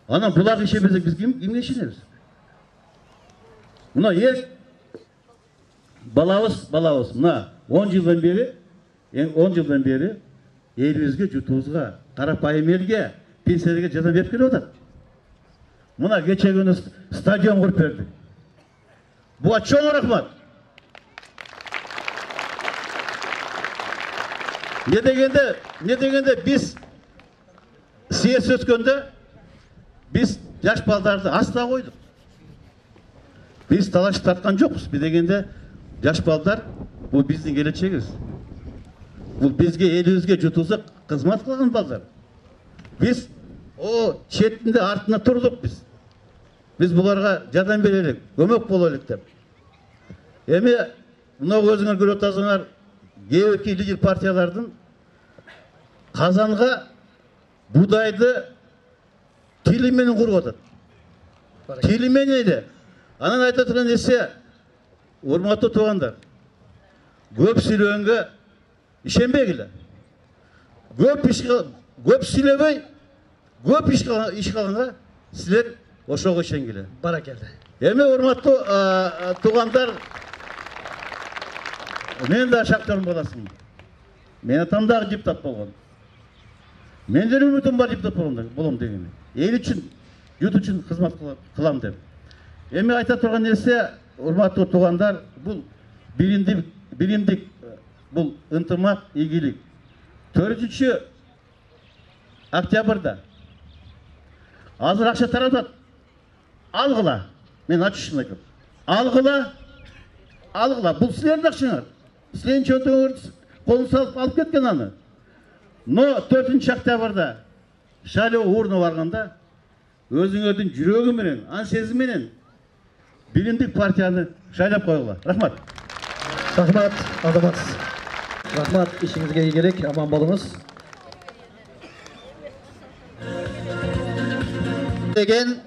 Анан булар ишемесек биз кимге ишенебиз? Мына балабыз мына 10 жылдан бери элибизге, жутубузга, карапайым элге, пенсияларга жардам берип келип атат. Мына кече күнү стадион куруп берди. Буга чоң рахмат. Не дегенде биз съезд өткөндө биз жаш балдарды аста койдук. Биз талашып тарткан жокпуз. Бир дегенде жаш балдар бул биздин келечегибиз. Бул бизге, элибизге, жутубузга кызмат кылган балдар. Биз четинде артына турдук биз. Биз буларга жардам берелик, көмөк бололук деп. Эми мына өзүңөр көрүп атасыңар, кээки лидер партиялардын казанга будайды тили менен куруп атат. Тили менен эле. Анан айта турган нерсе, урматтуу туугандар, көп сүйлөгөнгө ишенбегиле. Көп сүйлөбөй, көп иш кылганга силер ошого ишенгиле. Баракелде. Эми урматтуу туугандар, мен да шахтердин баласымын. Мен атам дагы депутат болгон. Менден үмүтүм бар депутат болом деген. Эл үчүн, журт үчүн кызмат кылам деп. Эми айта турган нерсе, урматтуу туугандар, бул биримдик, бул ынтымак, ийгилик. 4 октябрда азыр акча таратат. Алгыла. Мен ачышын айтам. Алгыла. Бул силердин акчаңар. Силердин чөнтөгүңөр колун салып алып кеткен аны. Но 4 октябрда шайлоо урна барганда өзүңөрдүн жүрөгү менен, ан сезими менен биримдик партияны шайлап койгула. Рахмат. Рахмат, Азамат. Рахмат, işinizge ийгилик, аман болуңуз. Деген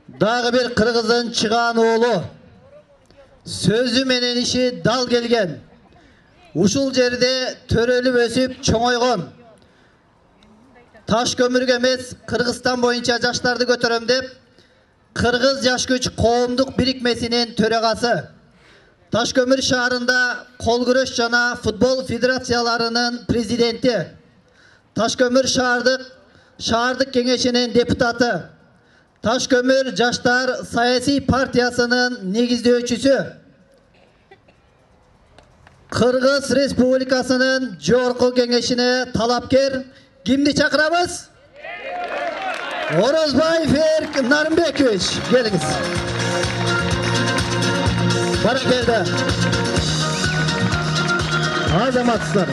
дагы бир кыргыздын чыгаан оолу сөзү менен иши дал келген. Ушул жерде төрөлүп өсүп чоңойгон. Таш көмүргө эмес, Кыргызстан боюнча жаштарды көтөрөм деп, Кыргыз жаш күч коомдук бирикмесинин төрагасы. Ташкөмүр шаарында кол күрөш жана футбол федерацияларынын президенти. Ташкөмүр шаардык кеңешинин депутаты. Ташкөмүр жаштар саясий партиясынын негиздөөчүсү. Кыргыз Республикасынын жогорку кеңешине талапкер кимди чакырабыз? Орозбаев Эрк Нарымбекович, келиңиз. Баракелде. Азаматсыздар.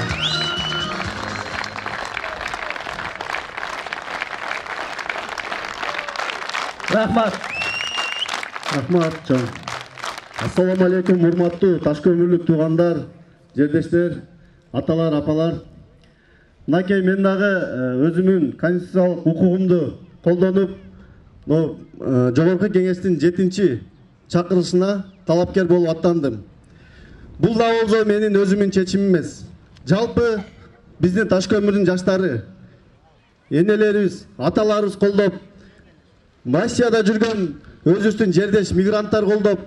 Рахмат. Рахмат, чоң. Ассаламу алейкум, урматтуу ташкөмүрлүк туугандар, жердештер, аталар, апалар. Мынакей мен дагы өзүмүн конституциялык укугумду колдонуп, жогорку кеңештин 7-чи чакырышына талапкер болуп аттандым. Бул да болсо менин өзүмүн чечимим эмес. Жалпы биздин Ташкөмүрдүн жаштары, энелерибиз, аталарыбыз колдоп, Россияда жүргөн өзүбүздүн жердеш мигранттар колдоп,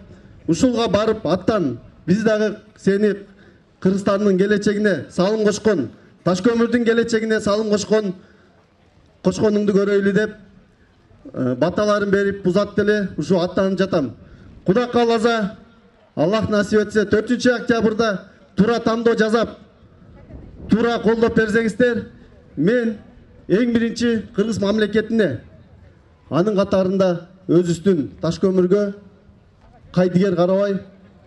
ушулга барып аттан биз дагы сени Кыргызстандын келечегине салым кошкон, Ташкөмүрдүн келечегине салым кошконуңду көрөйлү деп баталарын берип узатты эле, ушу аттанып жатам. Кудай кааласа, Аллах насип этсе 4 октябрда туура тандоо жасап, туура колдоп берсеңиздер, мен эң биринчи Кыргыз мамлекетине, анын катарында өзүбүздүн Ташкөмүргө кайдыгер карабай,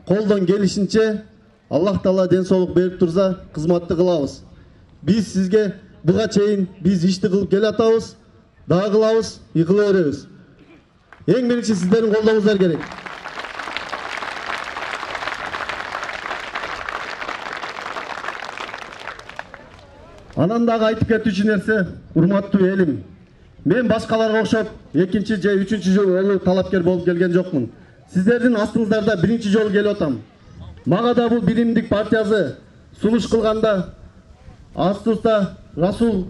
колдон келишинче Аллах Таала ден соолук берип турса, кызматты кылабыз. Биз сизге буга чейин биз ишти кылып келе атабыз, дагы кылабыз, кыла беребиз. Эң биринчи сиздердин колдооңуздар керек. Анан дагы айтып кетүүчү нерсе, урматтуу элим. Мен башкаларга окшоп экинчи же үчүнчү жолу талапкер болуп келген жокмун. Сиздердин астыңыздарда биринчи жолу келип атам. Мага да бул биримдик партиясы сунуш кылганда астыбызда Расул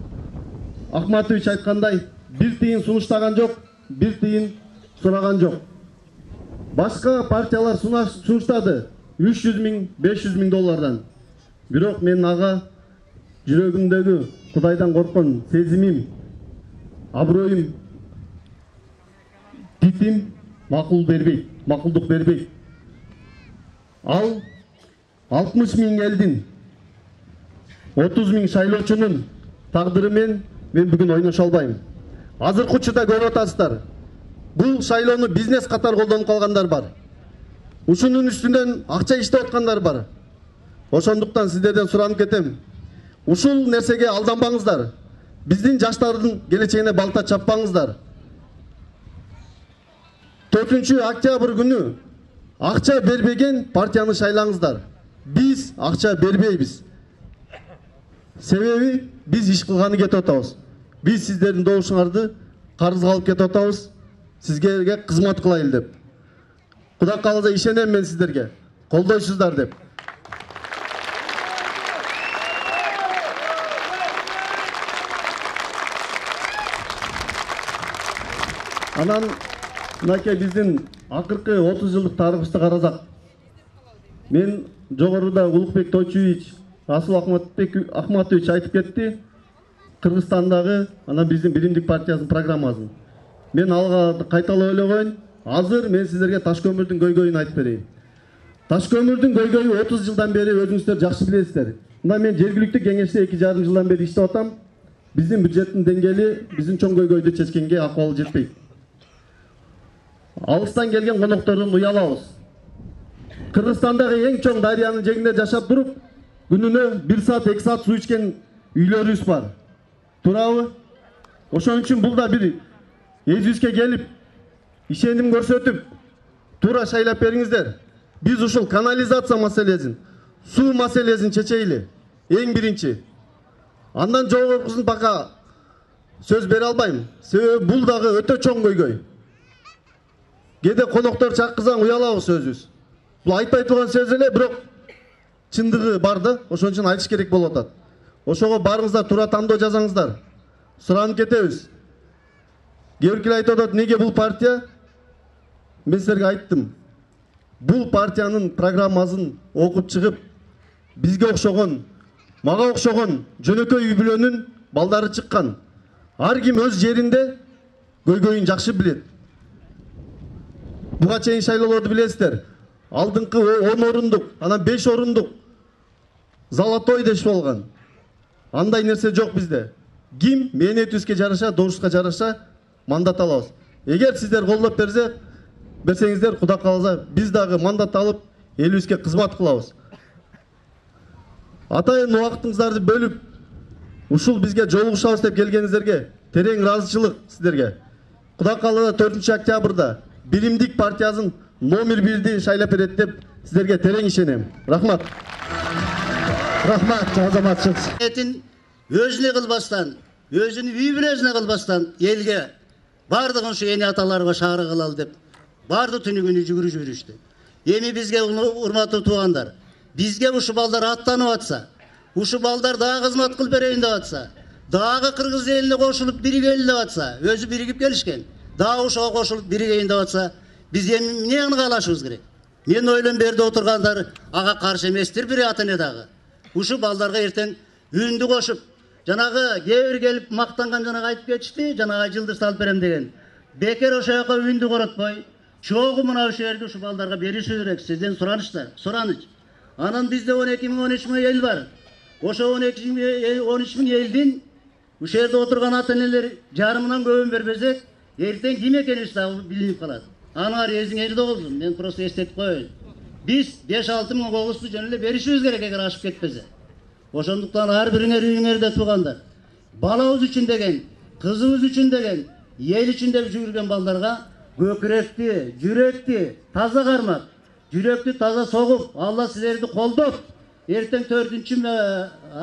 Акматович айткандай, бир тыйын сунуштаган жок, бир тыйын сураган жок. Башка партиялар сунуштады 300 миң, 500 миң доллардан. Бирок мен ага жүрөгүмдөгү Кудайдан корккон сезимим, аброюм, титим макулдук бербейт. Ал 60 миң элдин, 30 миң шайлоочунун тагдыры мен бүгүн ойношо албайм. Азыркы учурда көрүп атасыздар. Бул шайлоону бизнес катары колдонуп калгандар бар. Ушунун үстүнөн акча иштеп аткандар бар. Ошондуктан сиздерден суранып кетем. Ушул нерсеге алданбаңыздар. Биздин жаштардын келечегине балта чаппаңыздар. 4 октябрь күнү акча бербеген партияны шайлаңыздар. Биз акча бербейбиз. Себеби биз иш кылганы кетип атабыз. Биз сиздердин добушуңарды карызга алып кетип атабыз. Сизге кызмат кылайлы деп. Кудай кааласа ишенем мен сиздерге. Колдойсуздар деп. Анан мынакей биздин акыркы 30 жылдык тарыхыбызды карасак, мен жогоруда Улукбек Тойчуевич, Расул Акматович айтып кетти, Кыргызстандагы анан биздин биримдик партиясынын программасын. Мен алга кайталап эле коеюн. Азыр мен сиздерге Ташкөмүрдүн көйгөйүн айтып берейин. Ташкөмүрдүн көйгөйү 30 жылдан бери өзүңүздөр жакшы билесиздер. Мына мен жергиликтүү кеңеште 2,5 жылдан бери иштеп атам. Биздин бюджеттин деңгээли биздин чоң көйгөйдү чечкенге акыбалы жетпейт. Алыстан келген коноктордон уялабыз. Кыргызстандагы эң чоң дарыянын жээгинде жашап туруп, күнүнө 1 саат 2 саат суу ичкен үйлөрүбүз бар. Туурабы? Ошон үчүн бул да бир эзибизге келип, ишеним көрсөтүп, туура шайлап бериңиздер. Биз ушул канализация маселесин, суу маселесин чечейли. Эң биринчи. Андан жогоркусун пока сөз бере албайм. Себеби бул дагы өтө чоң көйгөй. Кээде коноктор чакырсаң уялабыз өзүбүз. Бул айтпай турган сөз эле, бирок чындыгы бар да, ошон үчүн айтыш керек болуп атат. Ошого барыңыздар, туура тандоо жазаңыздар. Суранып кетебиз. Кээ айтып атат, неге бул партия? Мен силерге айттым. Бул партиянын программасын окуп чыгып, бизге окшогон, мага окшогон жөнөкөй үй бүлөнүн балдары чыккан. Ар ким өз жеринде көйгөйүн жакшы билет. Буга чейин шайлоолорду билесиздер. Алдыңкы 10 орундук, анан 5 орундук золотой дешип болгон. Андай нерсе жок бизде. Ким мээнетибизге жараша, добушка жараша мандат алабыз. Эгер сиздер колдоп берсеңиздер, Кудай кааласа, биз дагы мандат алып, элибизге кызмат кылабыз. Атайын убактыңыздарды бөлүп, ушул бизге жолугушабыз деп келгениңиздерге терең ыраазычылык сиздерге. Кудай кааласа 4 октябрда биримдик партиясын номер 1-ди шайлап берет деп сиздерге терең ишенем. Рахмат. Рахмат, азаматчылык. Өзүнө кылбастан, өзүнүн үй бүлөсүнө кылбастан элге бардыгын ушу эне аталарга шаары кылалы деп барды түнү күнү жүгүрүп жүрүштү. Эми бизге урматтуу туугандар, бизге ушу балдар аттанып атса, ушу балдар дагы кызмат кылып берейин деп атса, дагы кыргыз элине кошулуп биригели деп атса, өзү биригип келишкен, дагы ошого кошулуп биригейин деп атса, биз эми эмнени каалашыбыз керек? Мен ойлон берди отургандар ага каршы эместир, бир ата эне дагы. Ушу балдарга эртең үндү кошуп, жанагы кээ бир келип мактанган жанагы айтып кетишти, жанагы жылдыр салып берем деген. Бекер ошо жака үндү коротпой, чогуу мына ушул жерде ушу балдарга бериши керек. Сизден сураныч. Анан бизде 12 миң 13 миң эл бар. Ошо 12 миң 13 миң элдин ушул жерде отурган ата энелер жарымынан көбүн бербесек, эртең ким экенибиз дагы билинип калат. Анар эзиңерде болсун, мен просто эстетип коеюн. Биз 5-6 миң когузду жөн эле беришибиз керек эгер ашып кетпесе. Ошондуктан ар бириңер үйүңөрдө туугандар, балабыз үчүн деген, кызыбыз үчүн деген, эл үчүн деп жүргөн балдарга көкіректі, жүректі таза қармап, жүректі таза соғып, Алла сіздерді қолдап, ертең 4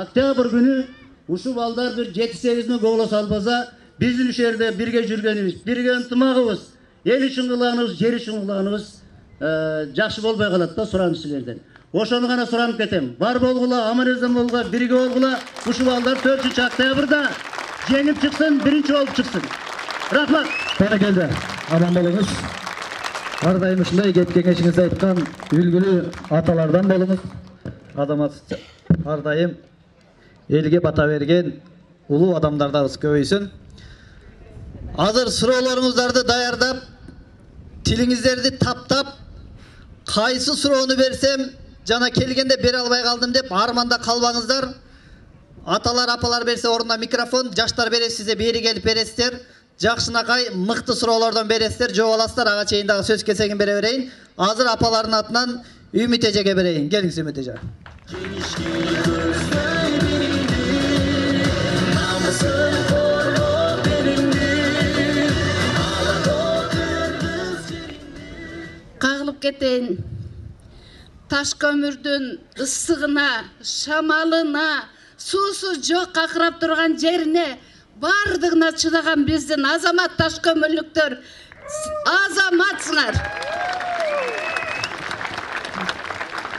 октябрь күні ушу балдар bir 7-8 мың голос албаса, біздің жерде бірге жүргеніміз, бірге ынтымағыбыз, ел үшін қылғанымыз, жер үшін қылғанымыз жақсы болбай қалады да сұранып сіздерден. Ошоны ғана сұранып кетем. Бар болғыла, аман-есен болғыла, бірге болғыла, ушу балдар 4 октябрьда жеңіп шықсын, бірінші болып шықсын. Рахмат. Бәрекелді, аман болыңыз. Ардайым ушундай кеп кеңешиңизде айткан үлгүлүү аталардан болуңуз. Азамат ардайым элге бата берген улуу адамдарыбыз көбөйсүн. Азыр суроолоруңуздарды даярдап, тилиңиздерди таптап, кайсы суроону берсем, жана келгенде бере албай калдым деп арманда калбаңыздар. Аталар, апалар берсе ордуна микрофон, жаштар берсе сизе бери келип бересиздер. Жакшынакай мыкты суроолордон бересиздер, жооп аласыздар. Ага чейин дагы сөз кезегин бере берейин. Азыр апалардын атынан Үмүт эжеге берейин. Келиңиз Үмүт эже. Кагылып кетейин. Таш көмүрдүн ысыгына, шамалына, суусу жок акырап турган жерине бардыгына чыдаган биздин азамат таш көмүрлүктөр азаматсыңар.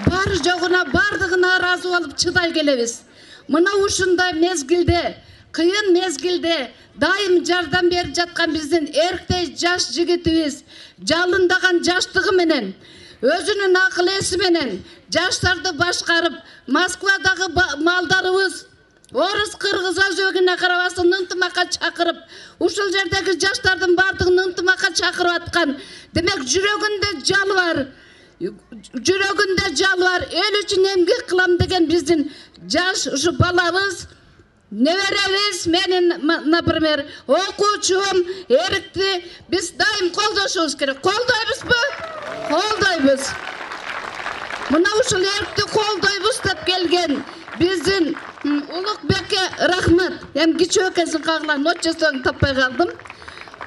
Бары жогуна бардыгына ыраазы болуп чыдай келебиз. Мына ушундай мезгилде, кыйын мезгилде дайым жардам берип жаткан биздин эрктей жаш жигитибиз жалындаган жаштыгы менен, өзүнүн акыл эси менен жаштарды башкарып, Москвадагы малдарыбыз орус, кыргыз өзөгүнө карабастан ынтымакка чакырып, ушул жердеги жаштардын бардыгын ынтымакка чакырып аткан. Демек жүрөгүндө жалы бар. Жүрөгүндө жалы бар. Эл үчүн эмгек кылам деген биздин жаш ушу балабыз, неберебиз, менин, например, окуучум, эрикти биз дайым колдошубуз керек. Колдойбузбу? Колдойбуз. Мына ушул эрикти колдойбуз деп келген биздин Улукбекке рахмат. Эми кичүү экенсиң кагылан, отчествоңду таппай калдым.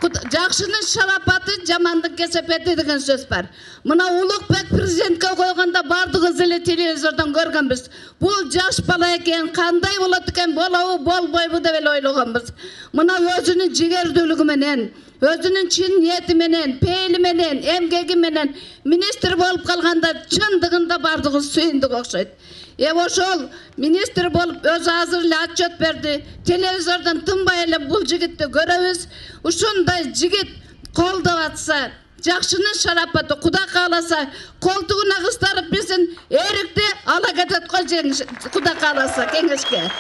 Жакшынын шарапаты, жамандын кесепети деген сөз бар. Мына Улукбек президентке койгондо бардыгыбыз эле телевизордон көргөнбүз. Бул жаш бала экен, кандай болот экен, болобу, болбойбу деп эле ойлогонбуз. Мына өзүнүн жигердүүлүгү менен, өзүнүн чын ниети менен, пейили менен, эмгеги менен министр болуп калганда чындыгында бардыгыбыз сүйүндүк окшойт. Ошол министр болуп өзү азыр эле отчет берди. Телевизордон тынбай эле бул жигитти көрөбүз. Ушундай жигит колдоп атса, жакшынын шарапаты, Кудай кааласа, колтугуна кыстырып биздин эрикти ала кетет го, Кудай кааласа кеңешке.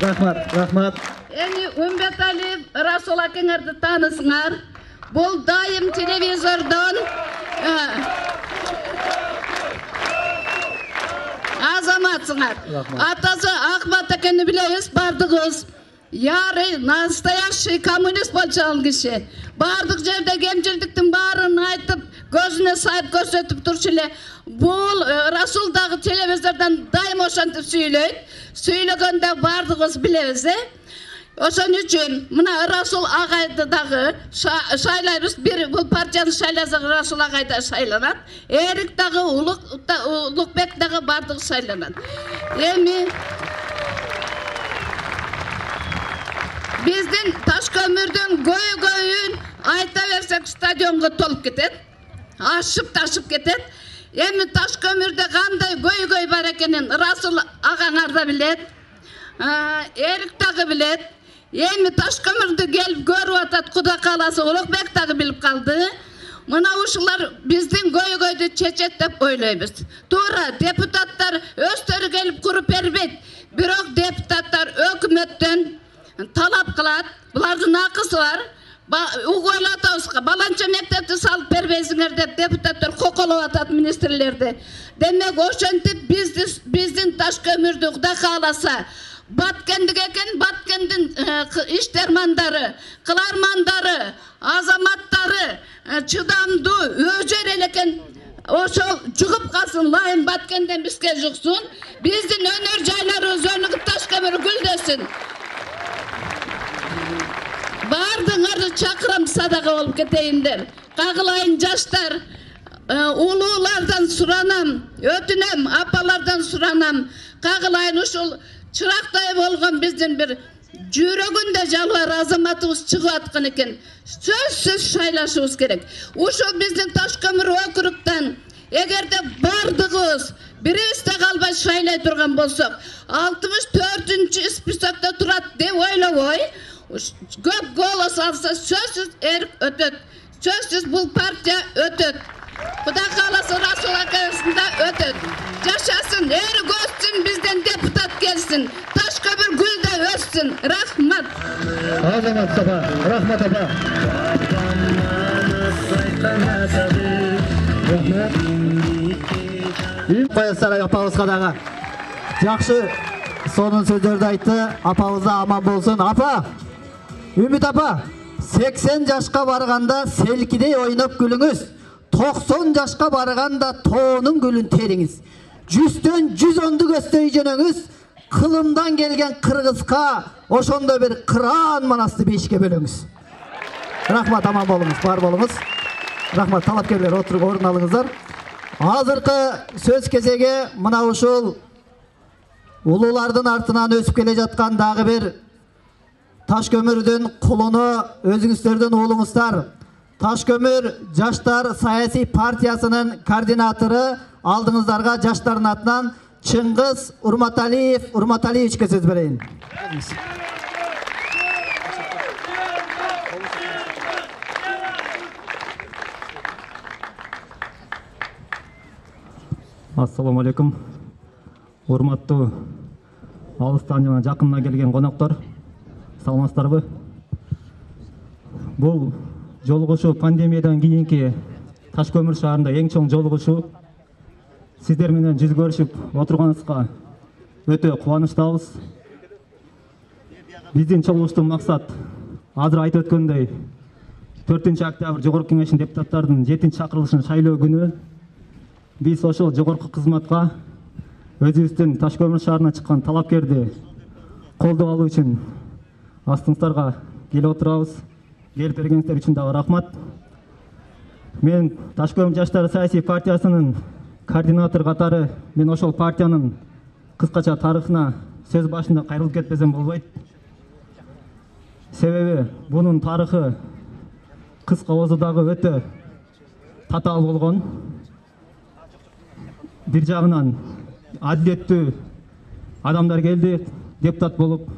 Рахмат, рахмат. Эми Үмбеталиев Расул акеңерди таанысыңар. Бул дайым телевизордон азаматсыңар. Атасы Акбат экени билебиз, бардыгыбыз. Ярый, настоящий коммунист болчу киши. Бардык жерде кемчилдиктин баарын айтып, көзүнө сайып көрсөтүп турчу эле. Бул Расул дагы телевизордон дайым ошентип сүйлөйт. Сүйлөгөндө бардыгыбыз билебиз, Ошон үчүн мына Расул агайды дагы шайлайбыз. Бир бул партияны шайласак Расул агай да шайланат. Эрик дагы Улукбек дагы бардыгы шайланат. Эми биздин таш көмүрдүн көйгөйүн айта берсек стадионго толуп кетет. Ашып ташып кетет. Эми таш көмүрдө кандай көйгөй бар экенин Расул агаңар да билет. Эрик дагы билет. Эми таш көмүрдү келип көрүп атат, Кудай кааласа Улукбек дагы билип калды. Мына ушулар биздин көйгөйдү чечет деп ойлойбуз. Туура, депутаттар өздөрү келип куруп бербейт. Бирок депутаттар өкмөттөн талап кылат. Булардын акысы бар. Угуп атабыз, баланча мектепти салып бербейсиңер деп депутаттар коколоп атат министрлерди. Демек ошентип биздин таш көмүрдү Кудай кааласа Баткендик экен, Баткендин иштермандары, кылармандары, азаматтары чыдамдуу, өжөр эле экен. ошол жугуп калсын, лайым баткенден бизге жуксун. Биздин өнөр жайларыбыз өнүгүп Ташкөмүр гүлдөсүн. Бардыңарды чакырам, садака болуп кетейиндер. Кагылайын жаштар, улуулардан суранам, өтүнөм, апалардан суранам. Кагылайын, ушул чырактай болгон биздин бир жүрөгүндө жалбар азаматыбыз чыгып аткан экен. Сөзсүз шайлашыбыз керек. Ушул биздин Ташкөмүр округтан эгерде бардыгыбыз бирибизде калбай шайлай турган болсок, 64-чү списокто турат деп ойлобой, көп голос алса сөзсүз эрк өтөт. Сөзсүз бул партия өтөт. Кудай кааласа Расул акабызда өтөт. Жашасын, эрик өссүн, бизден депутат келсин. Ташкөмүр гүлдө өссүн. Рахмат. Азамат саба, рахмат апа. Коя Сарай апабызга дагы жакшы сонун сөздөрдү айтты. Апабыз аман болсун. Апа, Үмүт апа, 80 жашка барганда селкидей ойноп күлүңүз. 90 жашка барганда тоонун гүлүн териңиз. 100төн 110ду көздөй жөнөңүз. Кылымдан келген кыргызга ошондо бир кыран манасты бешке бөлөңүз. Рахмат, аман болуңуз, бар болуңуз. Рахмат, талапкерлер, отуруп орун алыңыздар. Азыркы сөз кезеги мына ушул улуулардын артынан өсүп келе жаткан дагы бир Ташкөмүрдүн кулуну өзүңүздөрдүн уулуңуздар. Ташкөмүр Жаштар саясий партиясынын координатору алдыңыздарга жаштардын атынан Чыңгыз Урматалиевичке сөз берейин. Ассаламу алейкум. Урматтуу алыстан жана жакындан келген коноктор, саламатсыздарбы? Бул жолугушуу пандемиядан кийинки Ташкөмүр шаарында эң чоң жолугушуу. Сиздер менен жүз көрүшүп отурганыбызга өтө кубанычтабыз. Биздин чогулуштун максат азыр айтып өткөндөй 4-октябрь жогорку кеңештин депутаттардын 7-чакырылышын шайлоо күнү биз ошол жогорку кызматка өзүбүздүн Ташкөмүр шаарына чыккан талапкерди колдоо алуу үчүн астыңыздарга келип отурабыз. Келип бергениңиздер үчүн дагы рахмат. Мен Ташкөмүр Жаштар саясий партиясынын координатор катары мен ошол партиянын кыскача тарыхына сөз башында кайрылып кетпесем болбойт. Себеби бунун тарыхы кыска озудагы өтө татаал болгон. Бир жагынан адилеттүү адамдар келди, депутат болуп.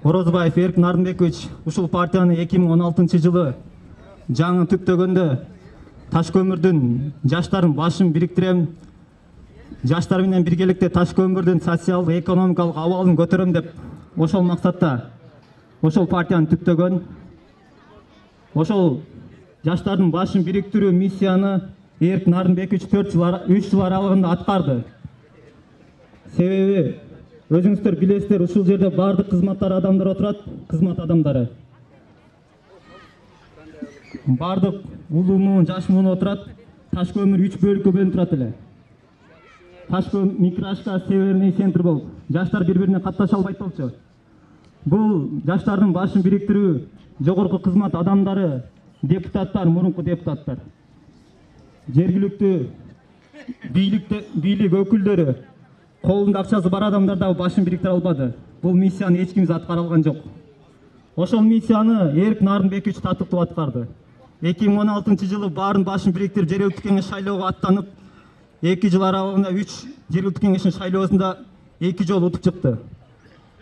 Орозбаев Эрк Нарынбекович ушул партияны 2016-жылы жаңы түптөгөндө Ташкөмүрдүн жаштарын башын бириктирем, жаштар менен биргеликте Ташкөмүрдүн социалдык экономикалык абалын көтөрөм деп ошол максатта ошол партияны түптөгөн. Ошол жаштардын башын бириктирүү миссияны Эрк Нарынбекович 3 жыл аралыгында аткарды. Себеби өзүңүздөр билесиздер, ушул жерде бардык кызматтар адамдар отурат, кызмат адамдары. Бардык улуу муун, жаш муун отурат. Ташкөмүр 3 бөлүккө бөлүнүп турат эле. Ташкөмүр микрорайон, северный центр болуп, жаштар бири-бирине катташа албайт болчу. Бул жаштардын башын бириктирүү жогорку кызмат адамдары, депутаттар, мурунку депутаттар. Жергиликтүү бийлик өкүлдөрү, колунда акчасы бар адамдар дагы башын бириктире албады. Бул миссияны эч ким аткара алган жок. Ошол миссияны Эрк Нарынбекович татыктуу аткарды. 2016-жылы баарын башын бириктирип жергиликтүү кеңеш шайлоого аттанып, 2 жыл аралыгында 3 жергиликтүү кеңештин шайлоосунда 2 жолу утуп чыкты.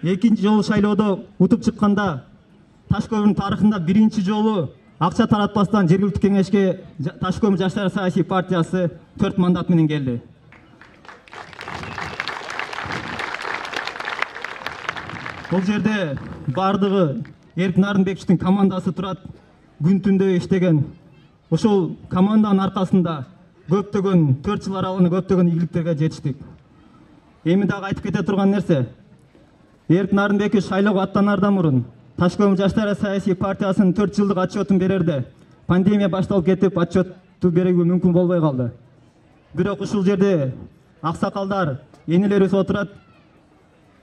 2-нчи жолу шайлоодо утуп чыкканда Ташкөмүрдүн тарыхында 1-нчи жолу акча таратпастан жергиликтүү кеңешке Ташкөмүр Жаштар саясий партиясы 4 мандат менен келди. Бул жерде бардыгы Эрк Нарынбековичтин командасы турат, күн түндө иштеген. Ошол команданын аркасында көптөгөн 4 жыл аралыгында көптөгөн ийгиликтерге жетиштик. Эми дагы айтып кете турган нерсе, Эрк Нарынбекович шайлоого аттанардан мурун Ташкөмүр Жаштар саясий партиясынын 4 жылдык отчетун берерде пандемия башталып кетип, отчет отчетту берүүгө мүмкүн болбой калды. Бирок ушул жерде аксакалдар, энелерибиз отурат.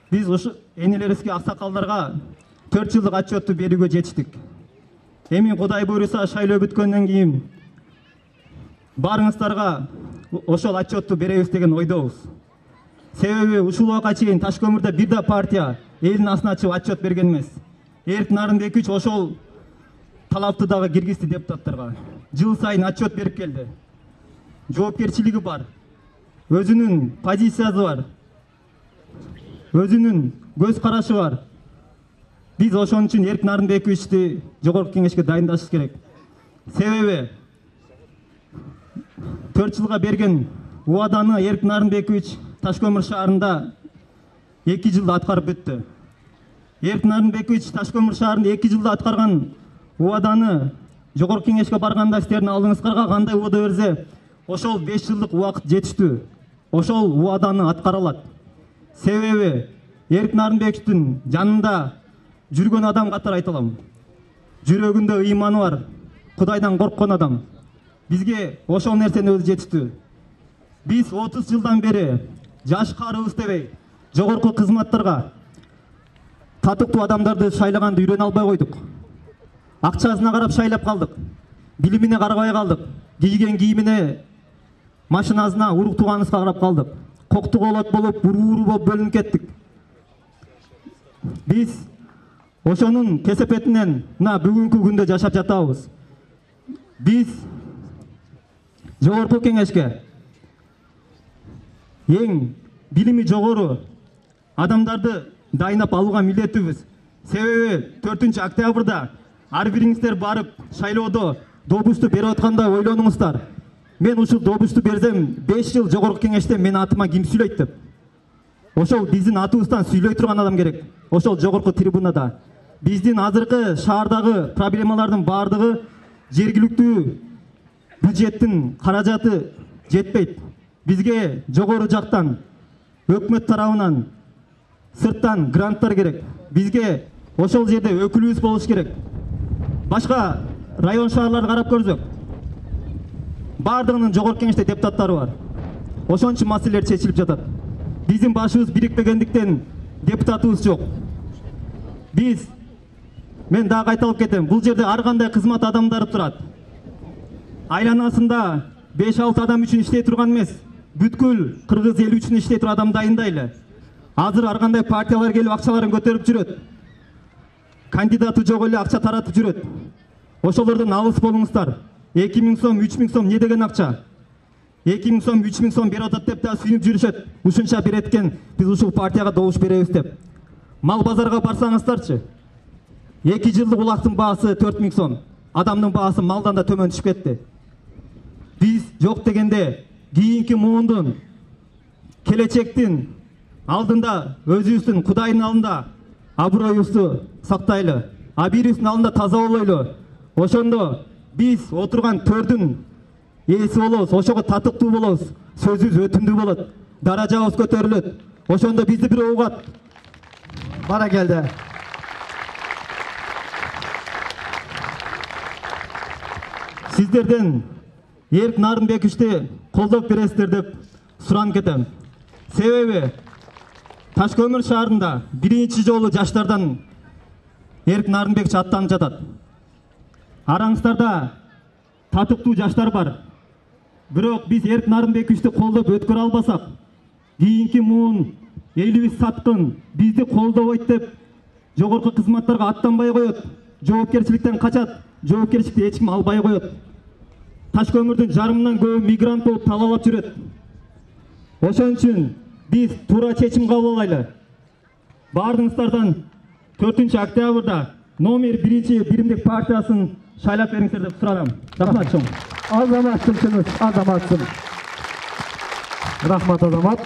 Биз ушу энелерибизге, аксакалдарга 4 жылдык отчетту берүүгө жетиштик. Эми Кудай буйруса шайлоо бүткөндөн кийин барыңыздарга ошол отчетту беребиз деген ойдобуз. Себеби ушул убакка чейин Ташкөмүрдө бир да партия элдин астына чыгып отчет берген эмес. Эрк Нарынбекович ошол талапты дагы киргизди депутаттарга. Жыл сайын отчет берип келди. Жоопкерчилиги бар. Өзүнүн позициясы бар. Өзүнүн көз карашы бар. Биз ошон үчүн Эрк Нарынбековичти жогорку кеңешке дайындашыбыз керек. Себеби 4 жылга берген убаданы Эрк Нарынбекович Ташкөмүр шаарында 2 жылда аткарып бүттү. Эрк Нарынбекович Ташкөмүр шаарында 2 жылда аткарган убаданы жогорку кеңешке барганда сиздердин алдыңызга кандай убада берсе, ошол 5 жылдык убакыт жетиштүү. Ошол убаданы аткара алат. Себеби Эрк Нарынбековичтин жанында жүргөн адам катары айта алам. Жүрөгүндө ыйманы бар, Кудайдан корккон адам. Бизге ошол нерсени өзү жетиштүү. Биз 30 жылдан бери жаш карыбыз дебей, жогорку кызматтарга татыктуу адамдарды шайлаганды үйрөнө албай койдук. Акчасына карап шайлап калдык. Билимине карабай калдык. Кийген кийимине, машинасына, урук тууганыбызга карап калдык. Кокту колот болуп, уруу болуп бөлүнүп кеттик. Биз ошонун кесепетинен мына бүгүнкү күндө жашап жатабыз. Биз жогорку кеңешке эң билими жогору адамдарды дайынап алууга милдеттүүбүз. Себеби 4 октябрда ар бириңиздер барып шайлоодо добушту берип атканда ойлонуңуздар. Мен ушул добушту берсем 5 жыл жогорку кеңеште менин атыма ким сүйлөйт деп. Ошол биздин атыбыздан сүйлөй турган адам керек. Ошол жогорку трибунада. Биздин азыркы шаардагы проблемалардын бардыгы жергиликтүү бюджеттин каражаты жетпейт. Бизге жогору жактан, өкмөт тарабынан, сырттан гранттар керек. Бизге ошол жерде өкүлүбүз болуш керек. Башка район шаарларды карап көрсөк, бардыгынын жогорку кеңеште депутаттары бар. Ошон үчүн маселелер чечилип жатат. Биздин башыбыз бирикпегендиктен депутатыбыз жок. Мен дагы айтып кетем, бул жерде ар кандай кызмат адамдары турат. Айланасында 5-6 адам үчүн иштей турган эмес, бүткүл кыргыз эли үчүн иштей турган адам дайындайлы. Азыр ар кандай партиялар келип акчаларын көтөрүп жүрөт. Кандидаты жок эле акча таратып жүрөт. Ошолордон алыс болуңуздар. 2000 сом, 3000 сом не деген акча? 2000 сом, 3000 сом берип атат деп да сүйүнүп жүрүшөт. Ушунча берет экен, биз ушул партияга добуш беребиз деп. Мал базарга барсаңыздарчы. 2 жылдык улактын баасы 4000 сом. Адамдын баасы малдан да төмөн түшүп кетти. Биз жок дегенде кийинки муундун, келечектин алдында өзүбүздүн Кудайдын алдында аброюбузду сактайлы. Абийибиздин алдында таза болойлу. Ошондо биз отурган төрдүн ээси болобуз, ошого татыктуу болобуз. Сөзүбүз өтүмдүү болот. Даражабыз көтөрүлөт. Ошондо бизди бирөө угат. Бара келди. Сиздерден Эрк Нарынбековичти колдоп бересиздер деп суранып кетем. Себеби Ташкөмүр шаарында биринчи жолу жаштардан Эрк Нарынбекович аттанып жатат. Араңыздарда татыктуу жаштар бар. Бирок биз Эрк Нарынбековичти колдоп өткөрө албасак, кийинки муун элибиз саткын, бизди колдобойт деп жогорку кызматтарга аттанбай коет, жоопкерчиликтен качат, жоопкерчиликти эч ким албай коет. Ташкөмүрдүн жарымынан көбү мигрант болуп талалап жүрөт. Ошон үчүн биз туура чечим кабыл алайлы. Бардыңыздардан 4 октябрда номер 1 биримдик партиясын шайлап бериңиздер деп суранам. Рахмат чоң. Азаматсың. Рахмат Азамат.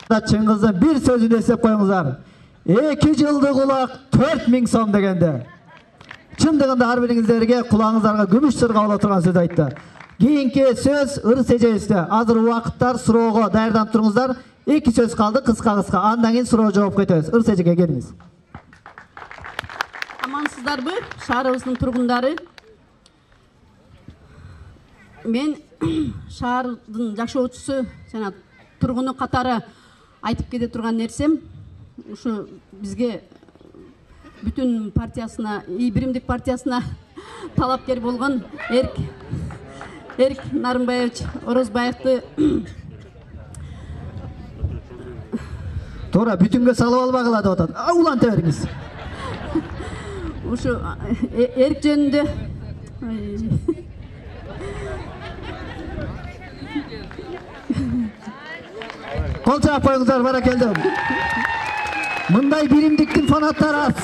Чыңгыздын бир сөзүн эстеп коюңуздар. 2 жылдык улак 4000 сом дегенде. Чындыгында ар бириңиздерге кулаңыздарга күмүш сыр кабыл турган сөз айтты. Кийинки сөз ырыс эжебизде. Азыр убакыттар суроого даярданып туруңуздар. 2 сөз калды, кыска. Андан кийин суроо жооп кетебиз. Ырыс эжеге келиңиз. Амансыздарбы, шаарыбыздын тургундары? мен шаардын жашоочусу жана тургуну катары айтып кете турган нерсем ушу бизге бүтүн партиясына, Биримдик партиясына талапкер болгон Эрк Нарымбаевич Орозбаевди туура бүтүнгө салып албагыла деп атат. Уланта бериңиз. Ушу Эрк жөнүндө Кол чаап коюңуздар, баракелдим. Мындай биримдиктин фанаттары аз.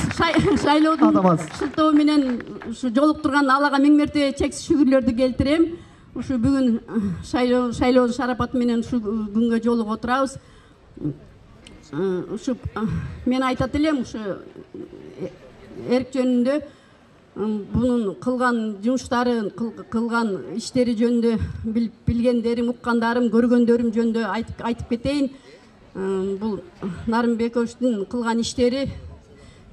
Шайлоодун шылтоо менен ушу жолуктурган Аллага миң мерте чексиз шүгүрлөрдү келтирем. Ушу бүгүн шайлоодун шарапаты менен ушу күнгө жолугуп отурабыз. Ушу мен айтат элем, ушу Эрк жөнүндө бунун кылган жумуштары, кылган иштери жөнүндө билгендерим, уккандарым, көргөндөрүм жөнүндө айтып кетейин. Бул Нарымбековичтин кылган иштери,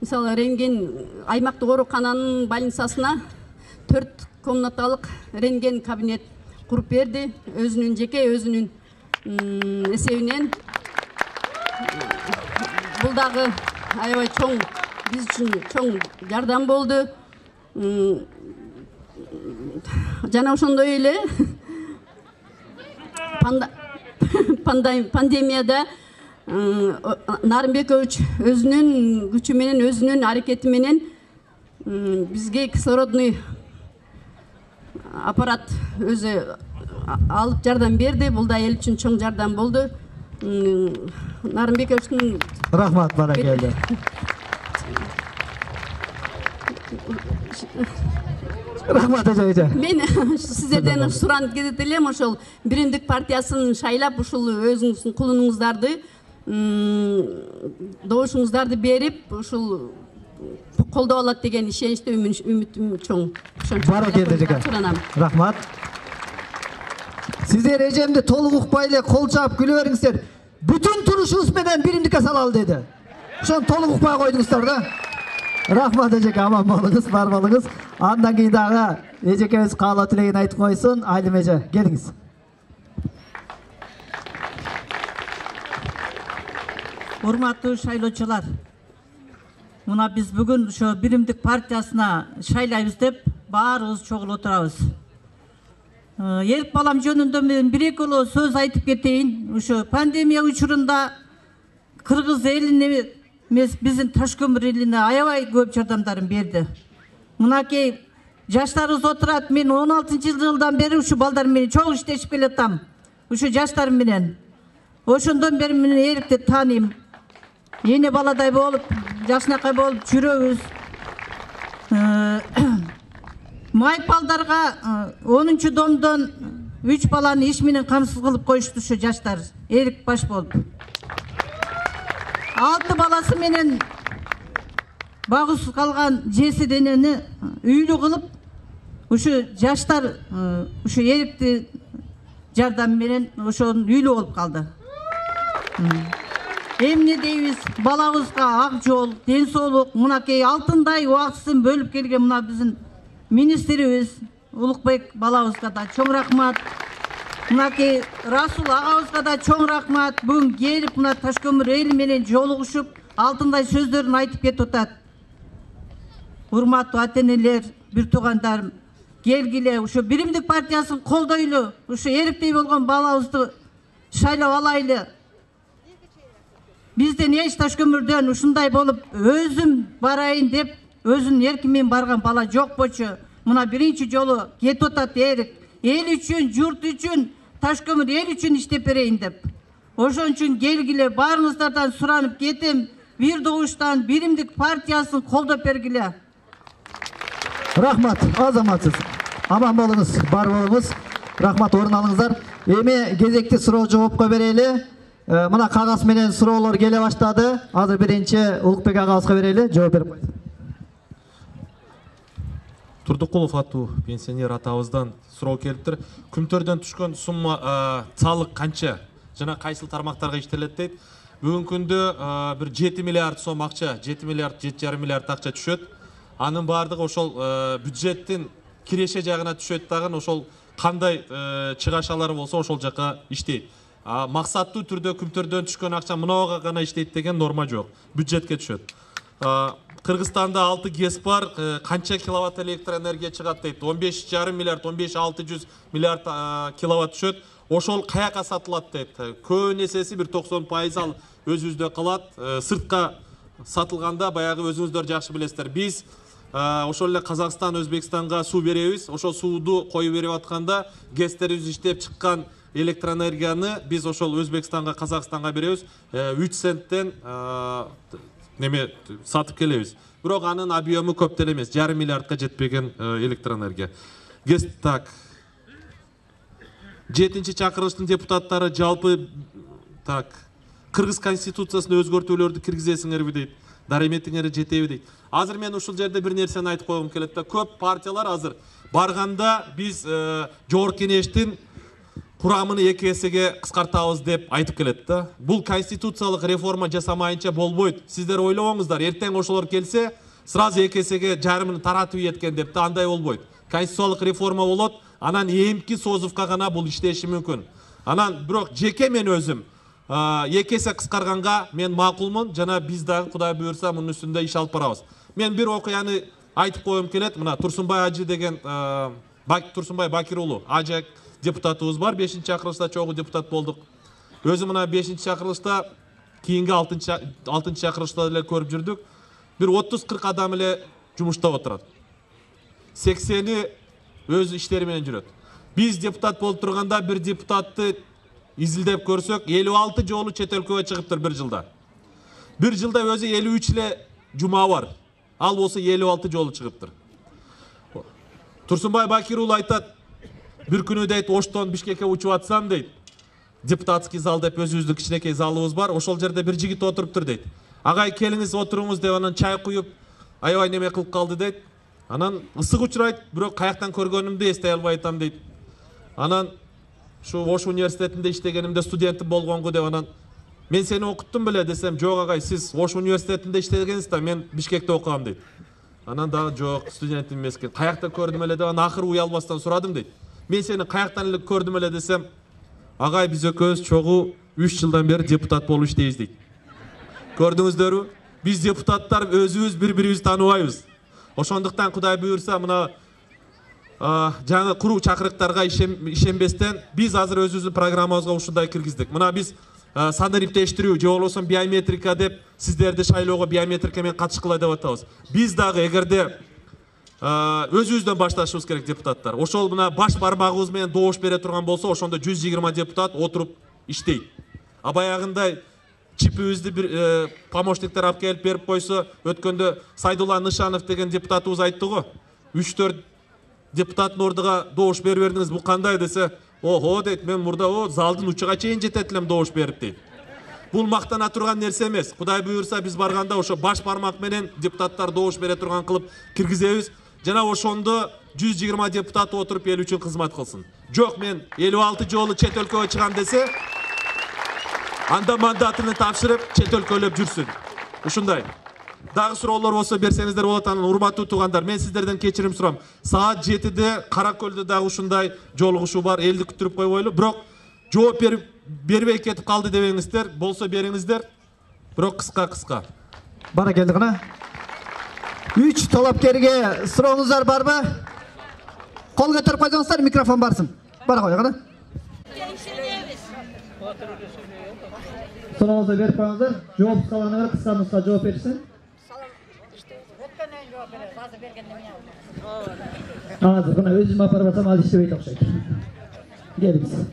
мисалы рентген аймактык оорукананын больницасына 4 комнаталык рентген кабинет куруп берди, өзүнүн жеке өзүнүн эсебинен. Бул дагы аябай чоң, биз үчүн чоң жардам болду. Жана ошондой эле пандемияда Нарымбекович өзүнүн күчү менен, өзүнүн аракети менен бизге кислородный аппарат өзү алып жардам берди. Бул да эл үчүн чоң жардам болду. Нарымбековичтин рахмат, баракелди. Рахмат эже. Мен сиздерден суранып кетет элем, ошол Биримдик партиясын шайлап, ушул өзүңүздүн кулунуңуздарды, добушуңуздарды берип, ушул колдоп алат деген ишеничте үмүтүм чоң. Баракелди эже. Рахмат. Сиздер эжемди толук укпай эле кол чаап күлө бериңиздер. Бүтүн турушубуз менен биримдикке салалы деди. Ошону толук укпай койдуңуздар да. Рахмат эжеке, аман болуңуз, бар болуңуз. Андан кийин дагы эжекебиз каалоо тилегин айтып койсун. Айдым эже, келиңиз. Урматтуу шайлоочулар, мына биз бүгүн ошо Биримдик партиясына шайлайбыз деп баарыбыз чогулуп отурабыз. Эрк балам жөнүндө мен бир-эки эле сөз айтып кетейин. Ошо пандемия учурунда кыргыз элине эмес, биздин Ташкөмүр элине аябай көп жардамдарын берди. Мынакей жаштарыбыз отурат. Мен 16-жылдан бери ушу балдар менен чоң иштешип келатам. Ушу жаштар менен. Ошондон бери мен Эркти тааныйм. Эне баладай болуп, жакшынакай болуп жүрөбүз. Майпалдарга 10-домдон 3 баланы иш менен камсыз кылып коюшту ушу жаштар. Эрк баш болуп. 6 баласы менен багусuz калган жеси денени үйлүү кылып, ушу жаштар ушу Эркти жардам менен ошонун үйлүү болуп калды. Эмне дейбиз? Балабызга ак жол, ден соолук, мынакей алтындай убактысын бөлүп келген мына биздин министрибиз Улукбек балабызга да чоң рахмат. Мынакей Расул агабызга да чоң рахмат. Бүгүн келип мына Ташкөмүр эли менен жолугушуп, алтындай сөздөрүн айтып кетип атат. Урматтуу ата-энелер, бир туугандарым, келгиле, ушу Биримдик партиясын колдойлу, ушу Эрктей болгон балабызды шайлап алайлы. Бизден эч Ташкөмүрдөн ушундай болуп өзүм барайын деп өзүнүн эркимен барган бала жок болчу. Мына биринчи жолу кетип атат Эрк. Эл үчүн, журт үчүн, Ташкөмүр эл үчүн иштеп берейин деп. Ошон үчүн келгиле, баарыңыздардан суранып кетем, бир добуштан Биримдик партиясын колдоп бергиле. Рахмат, азаматсыз. Аман болуңуз, бар болуңуз. Рахмат, орун алыңыздар. Эми кезекти суроо жоопко берели. Мына кагаз менен суроолор келе баштады. Азыр биринчи Улукбек агабызга берели, жооп берип койсун. Турдукулов аттуу пенсионер атабыздан суроо келиптир. Күмтөрдөн түшкөн сумма салык канча жана кайсыл тармактарга иштелет дейт. Бүгүнкү күндө бир 7 миллиард сом акча, 7 миллиард 7,5 миллиард акча түшөт. Анын баардыгы ошол бюджеттин киреше жагына түшөт дагы, ошол кандай чыгашалары болсо ошол жака иштейт. Максаттуу түрдө күмтөрдөн түшкөн акча мынауга гана иштейт деген норма жок. Бюджетке түшөт. Кыргызстанда 6 ГЭС бар, канча киловатт электроэнергия чыгат дейт. 15,5 миллиард, 15,600 миллиард киловатт түшөт. Ошол каяка сатылат дейт. Көбүн эсеси бир 90% ал өзүбүздө калат. Сыртка сатылганда баягы өзүңүздөр жакшы билесиздер. Биз ошол эле Казакстан, Өзбекстанга суу беребиз. Ошол сууду коюп берип атканда ГЭСтерибиз иштеп чыккан электроэнергияны биз ошол Өзбекстанга, Казакстанга беребиз. 3 центтен неме сатып келебиз. Бирок анын объему көп деле эмес, 1,5 миллиардка жетпеген электроэнергия. ГЭС так. 7-чи чакырылыштын депутаттары жалпы так. Кыргыз конституциясына өзгөртүүлөрдү киргизесиңерби дейт. Дареметиңер жетеби дейт. Азыр мен ушул жерде бир нерсени айтып койгум келет да. Көп партиялар азыр барганда биз жогорку кеңештин курамын 2 эсеге кыскартабыз деп айтып келет да. Бул конституциялык реформа жасамайынча болбойт. Сиздер ойлобоңуздар, эртең ошолор келсе, сразу 2 эсеге жарымын таратып ийеткен деп да, андай болбойт. Конституциялык реформа болот, анан эмки созувка гана бул иштеши мүмкүн. Анан бирок жеке мен өзүм 2 эсе кыскарганга мен макулмун, жана биз дагы Кудай буйрса мунун үстүндө иш алып барабыз. Мен бир окуяны айтып коюм келет. Мына Турсунбай Ажы деген Турсунбай Бакир уулу Ажы депутатыбыз бар. 5-чи чакырылышта чогуу депутат болдук. Өзү мына 5-чи чакырылышта, кийинки 6-чы чакырылышта деле көрүп жүрдүк. Бир 30-40 адам эле жумуштап отурат. 80-и өз иштери менен жүрөт. Биз депутат болуп турганда бир депутатты изилдеп көрсөк, 56 жолу чет өлкөгө чыгыптыр бир жылда. Бир жылда өзү 53 эле жума бар. Ал болсо 56 жолу чыгыптыр. Турсунбай Бакир уулу айтат, бир күнү дейт, Оштон Бишкекке учуп атсам дейт. Депутатский зал деп өзүбүздүн кичинекей залыбыз бар. Ошол жерде бир жигит отуруптур дейт. Агай келиңиз отуруңуз деп анан чай куюп, аябай неме кылып калды дейт. Анан ысык учурайт, бирок каяктан көргөнүмдү эстей албай атам дейт. Анан şu Oş Üniversitesi'nde işlegenimde studentim bolgongu деп анан мен сени окуттум беле десем, жок агай, сиз Ош Üniversitesi'nde иштегенсиз да, мен Бишкекте окугам дейт. Анан дагы жок, студентим эмес экен. Каякта көрдүм эле деп анан акыры уялбастан сурадым дейт. Мен сени каяктан эле көрдүм эле десем, агай биз экөөбүз чогуу 3 жылдан бери депутат болуп иштейбиз дейт. Көрдүңүздөрбү? Биз депутаттар өзүбүз бири-бирибизди тааныбайбыз. Ошондуктан Кудай буйрса мына жаңы куруу чакырыктарга ишенбестен биз азыр өзүбүздүн программабызга ушундай киргиздик. Мына биз санариптештирүү же болбосо биометрика деп сиздерди шайлоого биометрика менен катышкыла деп атабыз. Биз дагы эгерде өзүбүздөн башташыбыз керек депутаттар. Ошол мына баш бармагыбыз менен добуш бере турган болсо, ошондо 120 депутат отуруп иштейт. А баягындай чипибизди бир помощниктер алып келип берип койсо, өткөндө Сайдулла Нышанов деген депутатыбыз айтты го. 3-4 депутаттын ордуга добуш берип бердиңиз, бул кандай десе, ого дейт, мен мурда залдын учуга чейин жетет элем добуш берип дейт. Бул мактана турган нерсе эмес. Кудай буйрса биз барганда ошо баш бармак менен депутаттар добуш бере турган кылып киргизебиз. Жана ошондо 120 депутат отуруп эл үчүн кызмат кылсын. Жок, мен 56 жолу чет өлкөгө чыгам десе, анда мандатын тапшырып чет өлкөлөп жүрсүн. Ушундай. Дагы суроолор болсо берсеңиздер болот. Анан урматтуу туугандар, мен сиздерден кечирим сурам. Саат 7-де Каракөлдө дагы ушундай жолугушуу бар. Элди күтүрүп койбойлу. Бирок жооп бербей кетип калды дебеңиздер. Болсо бериңиздер. Бирок кыска. Бара келди гана. 3 талапкерге сурооңуздар барбы? Кол көтөрүп койсоңуздар, микрофон барсын. Бара кой гана. Сурооңузду берип коюңуздар. Жооп калганы кыска жооп беришсин. Азыр гана өзүм апарып атам, ал иштебейт окшойт. Келиңиз.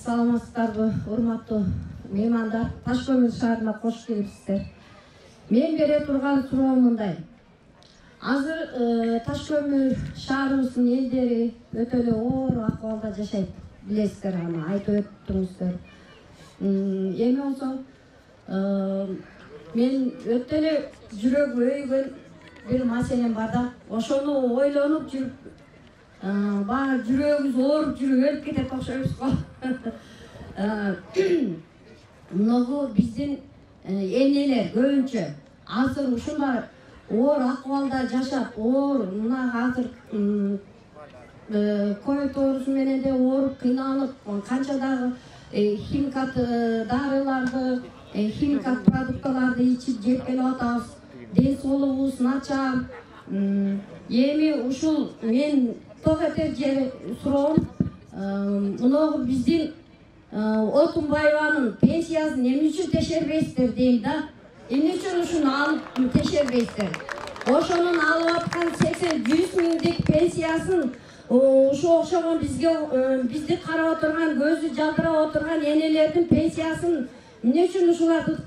Саламатсыздарбы, урматтуу меймандар, Таш көмүр шаарына кош келипсиздер. Мен бере турган суроом мындай. Азыр Таш көмүр шаарыбыздын элдери өтө эле оор акыбалда жашайт. Билесиздер, аны айтып өттүңүздөр. Эми болсо мен өтө эле жүрөгү өйгөн бир маселем бар да, ошону ойлонуп жүрүп, баары жүрөгүбүз ооруп жүрүп өлүп кетет окшойбуз го. Мынагу биздин энелер көбүнчө азыр ушундай оор акыбалда жашап, оор мына азыр koyu torusu menен de ооруп кыйналып канча дагы химикат дарыларды химикат продукталарды ичип жеп келип атабыз. Ден соолугубуз начар. Эми ушул мен ток этер жер суроом, мыногу биздин Отунбаеванын пенсиясын эмне үчүн текшербейсиздер дейм да. Эмне үчүн ушуну алып текшербейсиздер? Ошонун алып аткан 80-100 миңдик пенсиясын ушу окшогон бизди карап отурган, көзү жалтырап отурган энелердин пенсиясын эмне үчүн ушуларды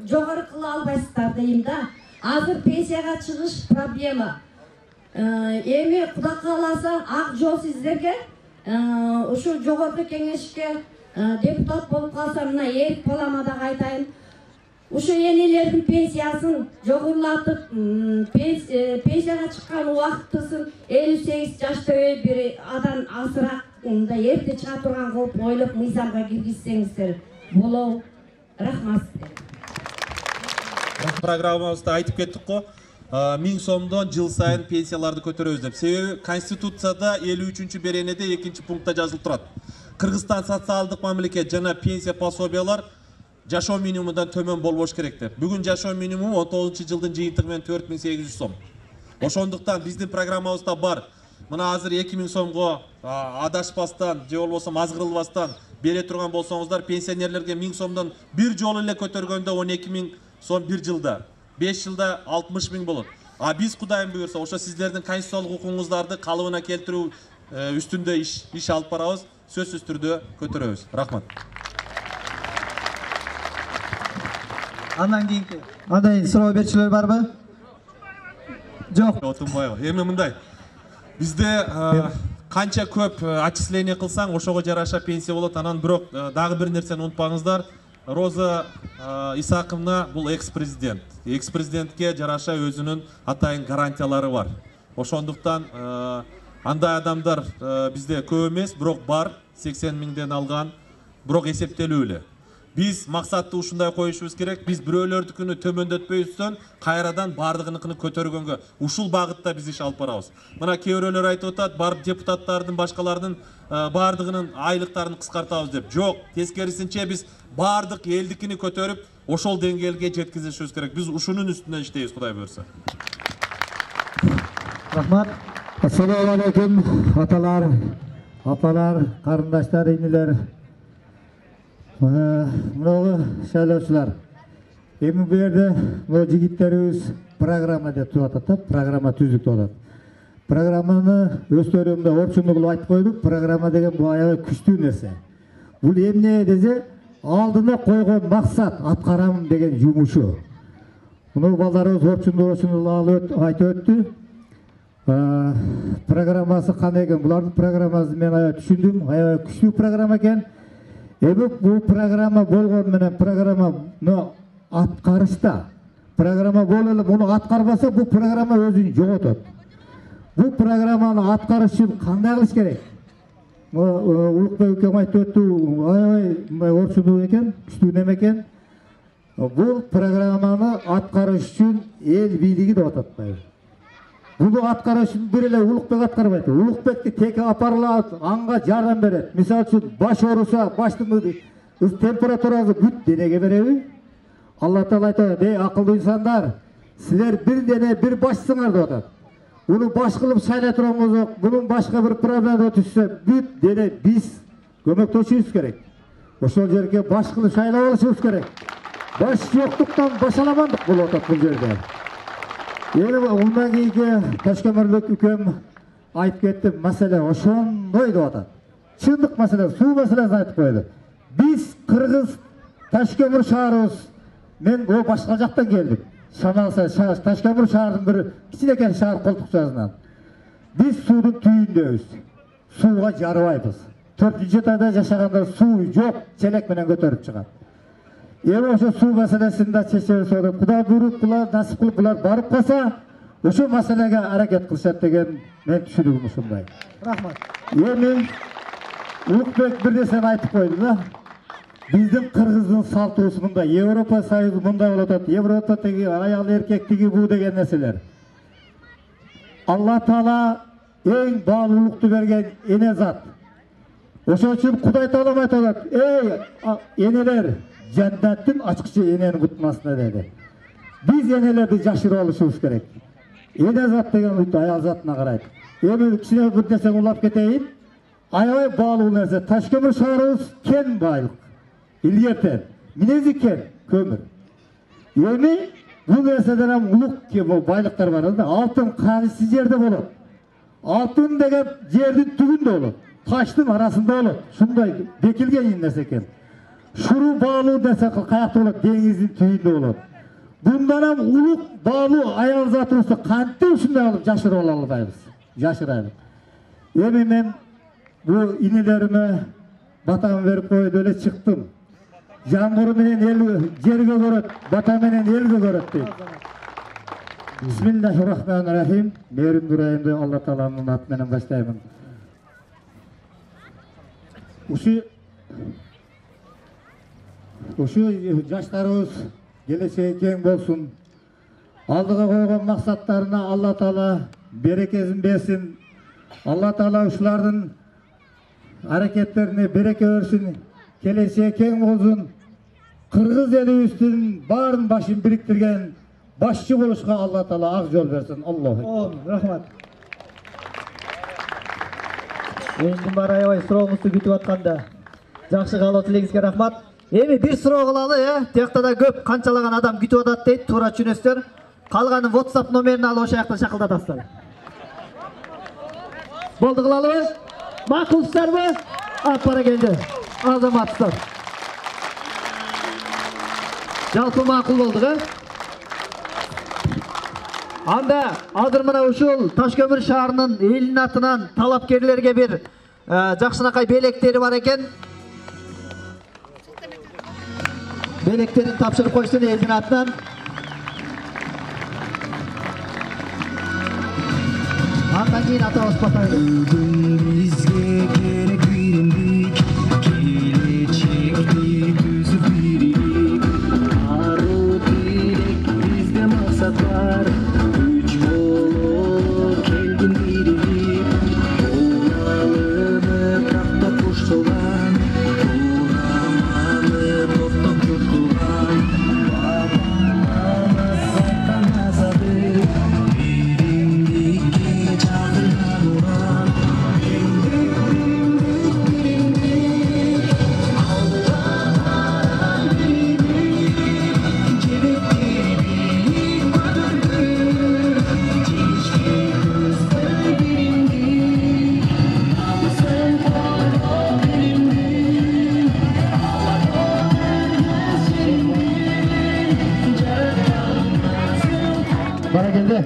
жогору кыла албайсыздар дейм да. Азыр пенсияга чыгыш проблема. Эми Кудай кааласа ак жол сиздерге, ушу жогорку кеңешке депутат болуп калса, мына Эрик балама да айтайын. Ушу энелердин пенсиясын жогорулатып, пенсияга чыккан убактысын 58 жаштагы бир адам азыраак эрте чыга турган кылып ойлоп мыйзамга киргизсеңиздер болобу. Рахмат. Программабызда айтып кеттик го, 1000 сомдон жыл сайын пенсияларды көтөрөбүз деп. Себеби Конституцияда 53 беренеде 2 пунктта жазылып турат. Кыргызстан социалдык мамлекет жана пенсия пособиялар жашоо минимумундан төмөн болбош керек деп. Бүгүн жашоо минимуму 19-жылдын жыйынтыгы менен 4800 сом. Ошондуктан биздин программабызда бар. Мына азыр 2000 сомго адашпастан, же болбосо азгырылбастан бере турган болсоңуздар, пенсионерлерге 1000 сомдон бир жолу эле көтөргөндө 12000 сом бир жылда, 5 жылда 60 000 болот. Биз Кудайым буйрса, ошо сиздердин конституциялык укугуңуздарды калыбына келтирүү үстүндө иш алып барабыз, сөзсүз түрдө көтөрөбүз. Рахмат. Андан кийинки суроо берчүлөр барбы? Жок. Отунбаева. Эми мындай. Бизде канча көп отчисление кылсаң, ошого жараша пенсия болот. Анан бирок дагы бир нерсени унутпаңыздар. Роза Исаковна бул экс-президент. Экс-президентке жараша өзүнүн атайын гарантиялары бар. Ошондуктан андай адамдар бизде көп эмес, бирок бар, 80 000ден алган, бирок эсептелүү эле. Биз максатты ушундай коюшубуз керек. Биз бирөөлөрдүкүнү төмөндөтпөйбүздөн, кайрадан бардыгыныкын көтөргөнгө ушул багытта биз иш алып барабыз. Мына кээ бирөөлөр айтып атат, барып депутаттардын, башкалардын бардыгынын айлыктарын кыскартабыз деп. Жок, тескерисинче биз бардык элдикини көтөрүп, ошол деңгээлге жеткизишибиз керек. Биз ушунун үстүнөн иштейбиз, Кудай буйрса. Рахмат. Ассаламу алейкум, аталар, апалар, карындаштар, инилер. Мынау шайлоочулар. Эми бу жерде могу жигиттерибиз программа деп туруп атат, программа түздүк деп атат. Программаны өздөрүмдө орчундуу кылып айтып койдук. Программа деген бул аябай күчтүү нерсе. Бул эмне десе, алдына койгон максат, аткарам деген жумушу. Муну балдарыбыз орчундуу алып айтып өттү. Программасы кандай экен? Булардын программасын мен аябай түшүндүм. Аябай күчтүү программа экен. Эми бул программа болгон менен программаны аткарышта. Программа болуп муну аткарбаса, бул программа өзүн жоготот. Бул программаны аткарыш үчүн кандай кылыш керек? Улукбек укем айтып өттү, аябай орчундуу экен, күчтүү неме экен. Бул программаны аткарыш үчүн эл бийлиги деп атат. Буну аткарыш үчүн бир эле Улукбек аткарбайт. Улукбекти тек апарылат, анга жардам берет. Мисалы үчүн баш ооруса, баштын температурасы бүт денеге береби? Алла Таала айтат, "Эй акылдуу инсандар, силер бир дене, бир башсыңар" деп атат. Уну баш кылып шайлай турганбыз, бунун башка бир проблема түшсө, бүт дене биз көмөктөшүбүз керек. Ошол жерге баш кылып шайлап алышыбыз керек. Баш жоктуктан башаламандык болуп атат бул жерде. Эми ундан кийинки Ташкемирлик үкем айтып кетти, маселе ошондой деп атат. Чындык маселе, суу маселесин айтып койду. Биз Кыргыз Ташкемир шаарыбыз, мен башка жактан келдим. Ташкемир шаарынын бир кичинекей шаар колтукчасынан. Биз суудун түйүндөбүз. Сууга жарыбайбыз. 4-жы этажда жашаганда суу жок, челек менен көтөрүп чыгат. Эми ошо суу маселесин да чечебиз деп, Кудай буйруп кылар, насип кылып булар барып калса, ошо маселеге аракет кылышат деген мен түшүнүгүм ушундай. Рахмат. Эми Улукбек бир нерсени айтып койду да. Биздин Кыргыздын салтыбыз мындай, Европа Союзу мындай болуп атат. Европа тиги аял эркек тиги бу деген нерселер. Алла Таала эң баалуулукту берген эне зат. Ошон үчүн Кудай Таалам айтат: "Ey энелер, jannattын ачкычы эненин бутунун астында" dedi. Биз энелерди жашырып алышыбыз керек. Эне зат деген үйдө аял затына карайт. Эми кичине бир нерсе улап кетейин. Аябай баалуу нерсе. Таш көмүр шаарыбыз кен байлык. Илгертен. Минези кен, көмүр. Эми бул нерседен ham улук байлыктар бар да. Алтын кайсы жерде болот? Алтын деген жердин түбүндө болот. Таштын арасында болот. Шундай бекилген нерсе экен. Шуру баалуу нерсе каякта болот? Деңиздин түбүндө болот. Bundan ham uluk bağlı ayal zatımızı kantı üstünde alıp yaşırı olalıyız. Yaşırayız. Emi men bu inilerime batam verip koydu öyle çıktım. Yağmuru menen yerge göröt, batam menen elge göröt deyip. Bismillahirrahmanirrahim. Merim durayımda Allah Taala'nın atmenen başlayayım. Uşu yaşlarımız geleceği keng bolsun. Aldığa koygan maksatlarına Allah Taala berekesini bersin. Allah Taala uşulardın hareketlerine bereke versin. Geleceği keng bolsun. Kırgız eli üstünün barın başın biriktirgen başçı boluşka Allah Taala ak yol versin. Allah'a. Rahmat. Endi бар аябай сурооңузду күтүп атканда жакшы каалоо тилегиңизге рахмат. Эми бир суроо кылалы, тиякта да көп канчалаган адам күтүп атат дейт, туура түшүнөсүздөр. Калганын WhatsApp номерин алып ошол жакта шакылдатасыздар. Болду кылалыбы? Макулсуздарбы? Бара келди. Азаматсыздар. Жалпы макул болдук, э? Анда азыр мына ушул Ташкөмүр шаарынын элинин атынан талапкерлерге бир жакшынакай белектери бар экен. Белектерин тапшырып койсун элдин атынан. Андан кийин атабыз батайды. Бизге керек биримдик, келечекти түзүп бирип, аруу тилек бизде максат бар. Күч болуп келдим бирип, улалыны тактап куштулган, ураманы токтоп журтулган, бабамыз айткан азады, биримдикке чакырган уран, Bana geldi.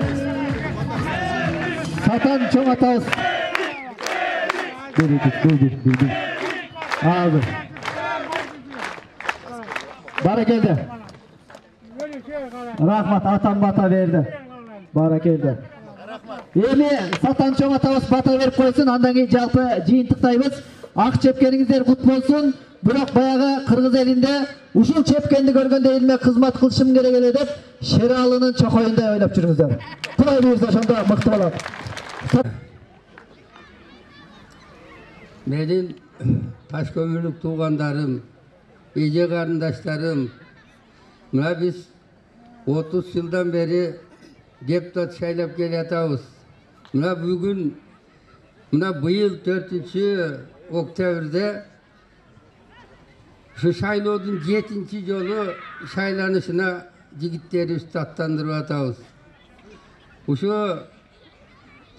Satan çoğ atağız. Dur. Ağzı. Bana geldi. Rahmat atan bata verdi. Bana geldi. Emi satan çoğ atağız bata verip koysun. Andan keyin жалпы жыйынтыктайбыз. Ак чепкениңиздер кут болсун. Бирок баягы кыргыз элинде ушул чепкенди көргөндө элиме кызмат кылышым керек эле деп Шералынын чокоюнда ойлоп жүрүңүздөр. Кудай буйрса ошондо мыкты болот. Менин Ташкөмүрлүк туугандарым, эже карындаштарым, мына биз 30 жылдан бери депутат шайлап келатабыз. Мына бүгүн, мына быйыл 4-октябрда şu şaylodun 7. yolu şaylanışına jigitleribizди аттандырып атабыз. Uşu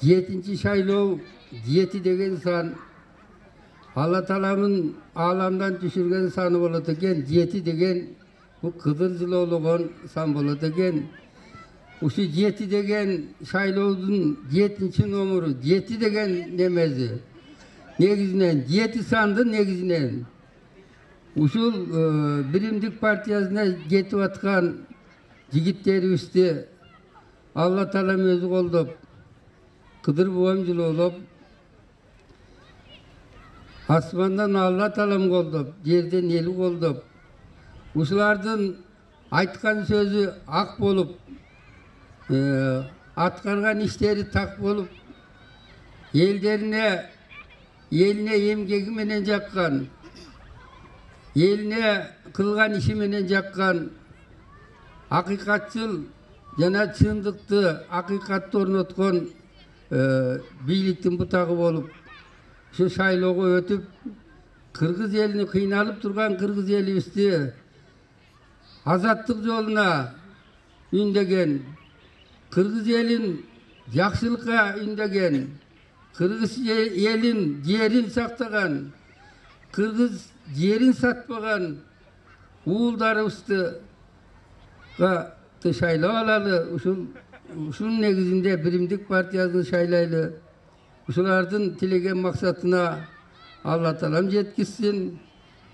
7. şayloo 7 деген сан Allah Taalamın alamdan düşürgen sanı bolot eken, 7 деген bu kızıl yıl olugon san bolot eken. Uşu 7 деген şaylodun 7. nomuru 7 деген nemezi. Negizinen 7 sandı negizinen. Uşul Birimdik Partiyasına getip atkan jigitleribizdi Allah Taalam özü koldup, Kıdır buamcılığı olup, asmandan Allah Taalam koldup, yerden eli koldup, uşulardın aytkan sözü ak bolup, atkargan işleri tak bolup, eline emgegi menen jakkan, eline kılgan işi menen jakkan, hakikatçıl jana çındıktı, hakikatты ornotkon biйликтин butagı bolup, şu şaylooga ötüp, Kırgız elini kıynalıp durgan Kırgız elibizdi azatlık yoluna ündegen, Kırgız elin jakşılıkka ündegen, Kırgız elin yerin saktagan, Kırgız yerin satmagan uğuldarыбызды şaylap alalı. Uşunun negizinde Birimdик partiyasını şaylaylı. Uşulardın tilegen maksatına Allah talam yetkizsin.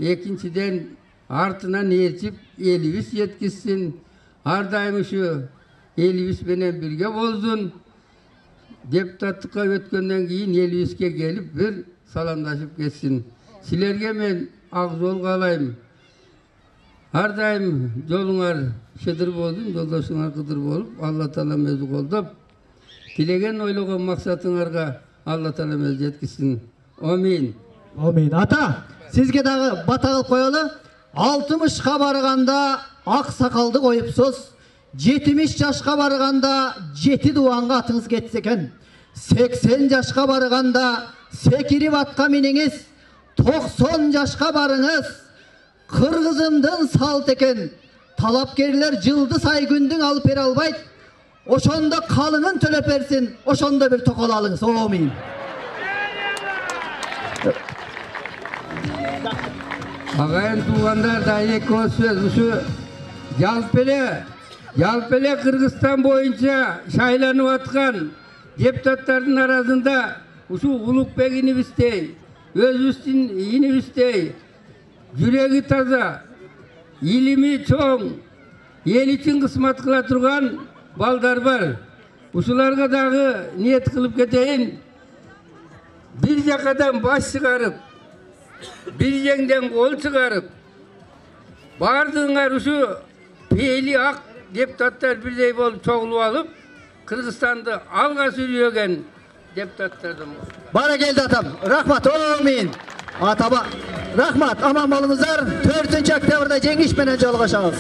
Ekinçiden artına niyetip elibis yetkizsin. Har daim şu elibis menen birge bozdun. Deputatlıkka ötkönden keyin elibiske gelip bir salamdaşıp geçsin. Silerge men ak jol kalayım. Har daim joluңar şedir boldun, joldoşuңar kıdır bolup, Allah talam özü koldop, tilegen oylogon maksatыңарга Allah talam özü yetkizsin. Amin. Amin. Ата, sizge dagı bata kılıp koyalı. 60'ka barganda ak sakaldı koyupsuz. 70 yaşka barganda 7 duanга atыңız ketse eken. 80 yaşka barganda sekirip atka mininiz. 90 yaşka barыңız. Kırgızımdın salt eken. Talapkerler Yıldız Aygündün alıp bere albayt. Oşonda kalının tölep versin. Oşonda bir tokal alыңыз. Amin. Ağayın tuğanlar da ek söz şu Yalpele Kırgızstan boyunca şaylanıp atkan deputatların arasında şu Ulukbek inibistey, Özüstin inibistey, yüreği taza, ilimi çoğun, el için kısmet kıla turgan baldar var. Uşularga dağı niyet kılıp keteyin, bir jakadan baş çıkarıp, bir yengden kol çıkarıp, bardığınlar şu peyli ak deputatlar birey bolup çoğulup alıp, Kırgızstan'da alga sürüyorken deputatlardan. Bara geldi atam. Rahmat. Amin. Atama. Rahmat. Aman malımızlar. 4. oktyabrda jengiş menen jolga çağız.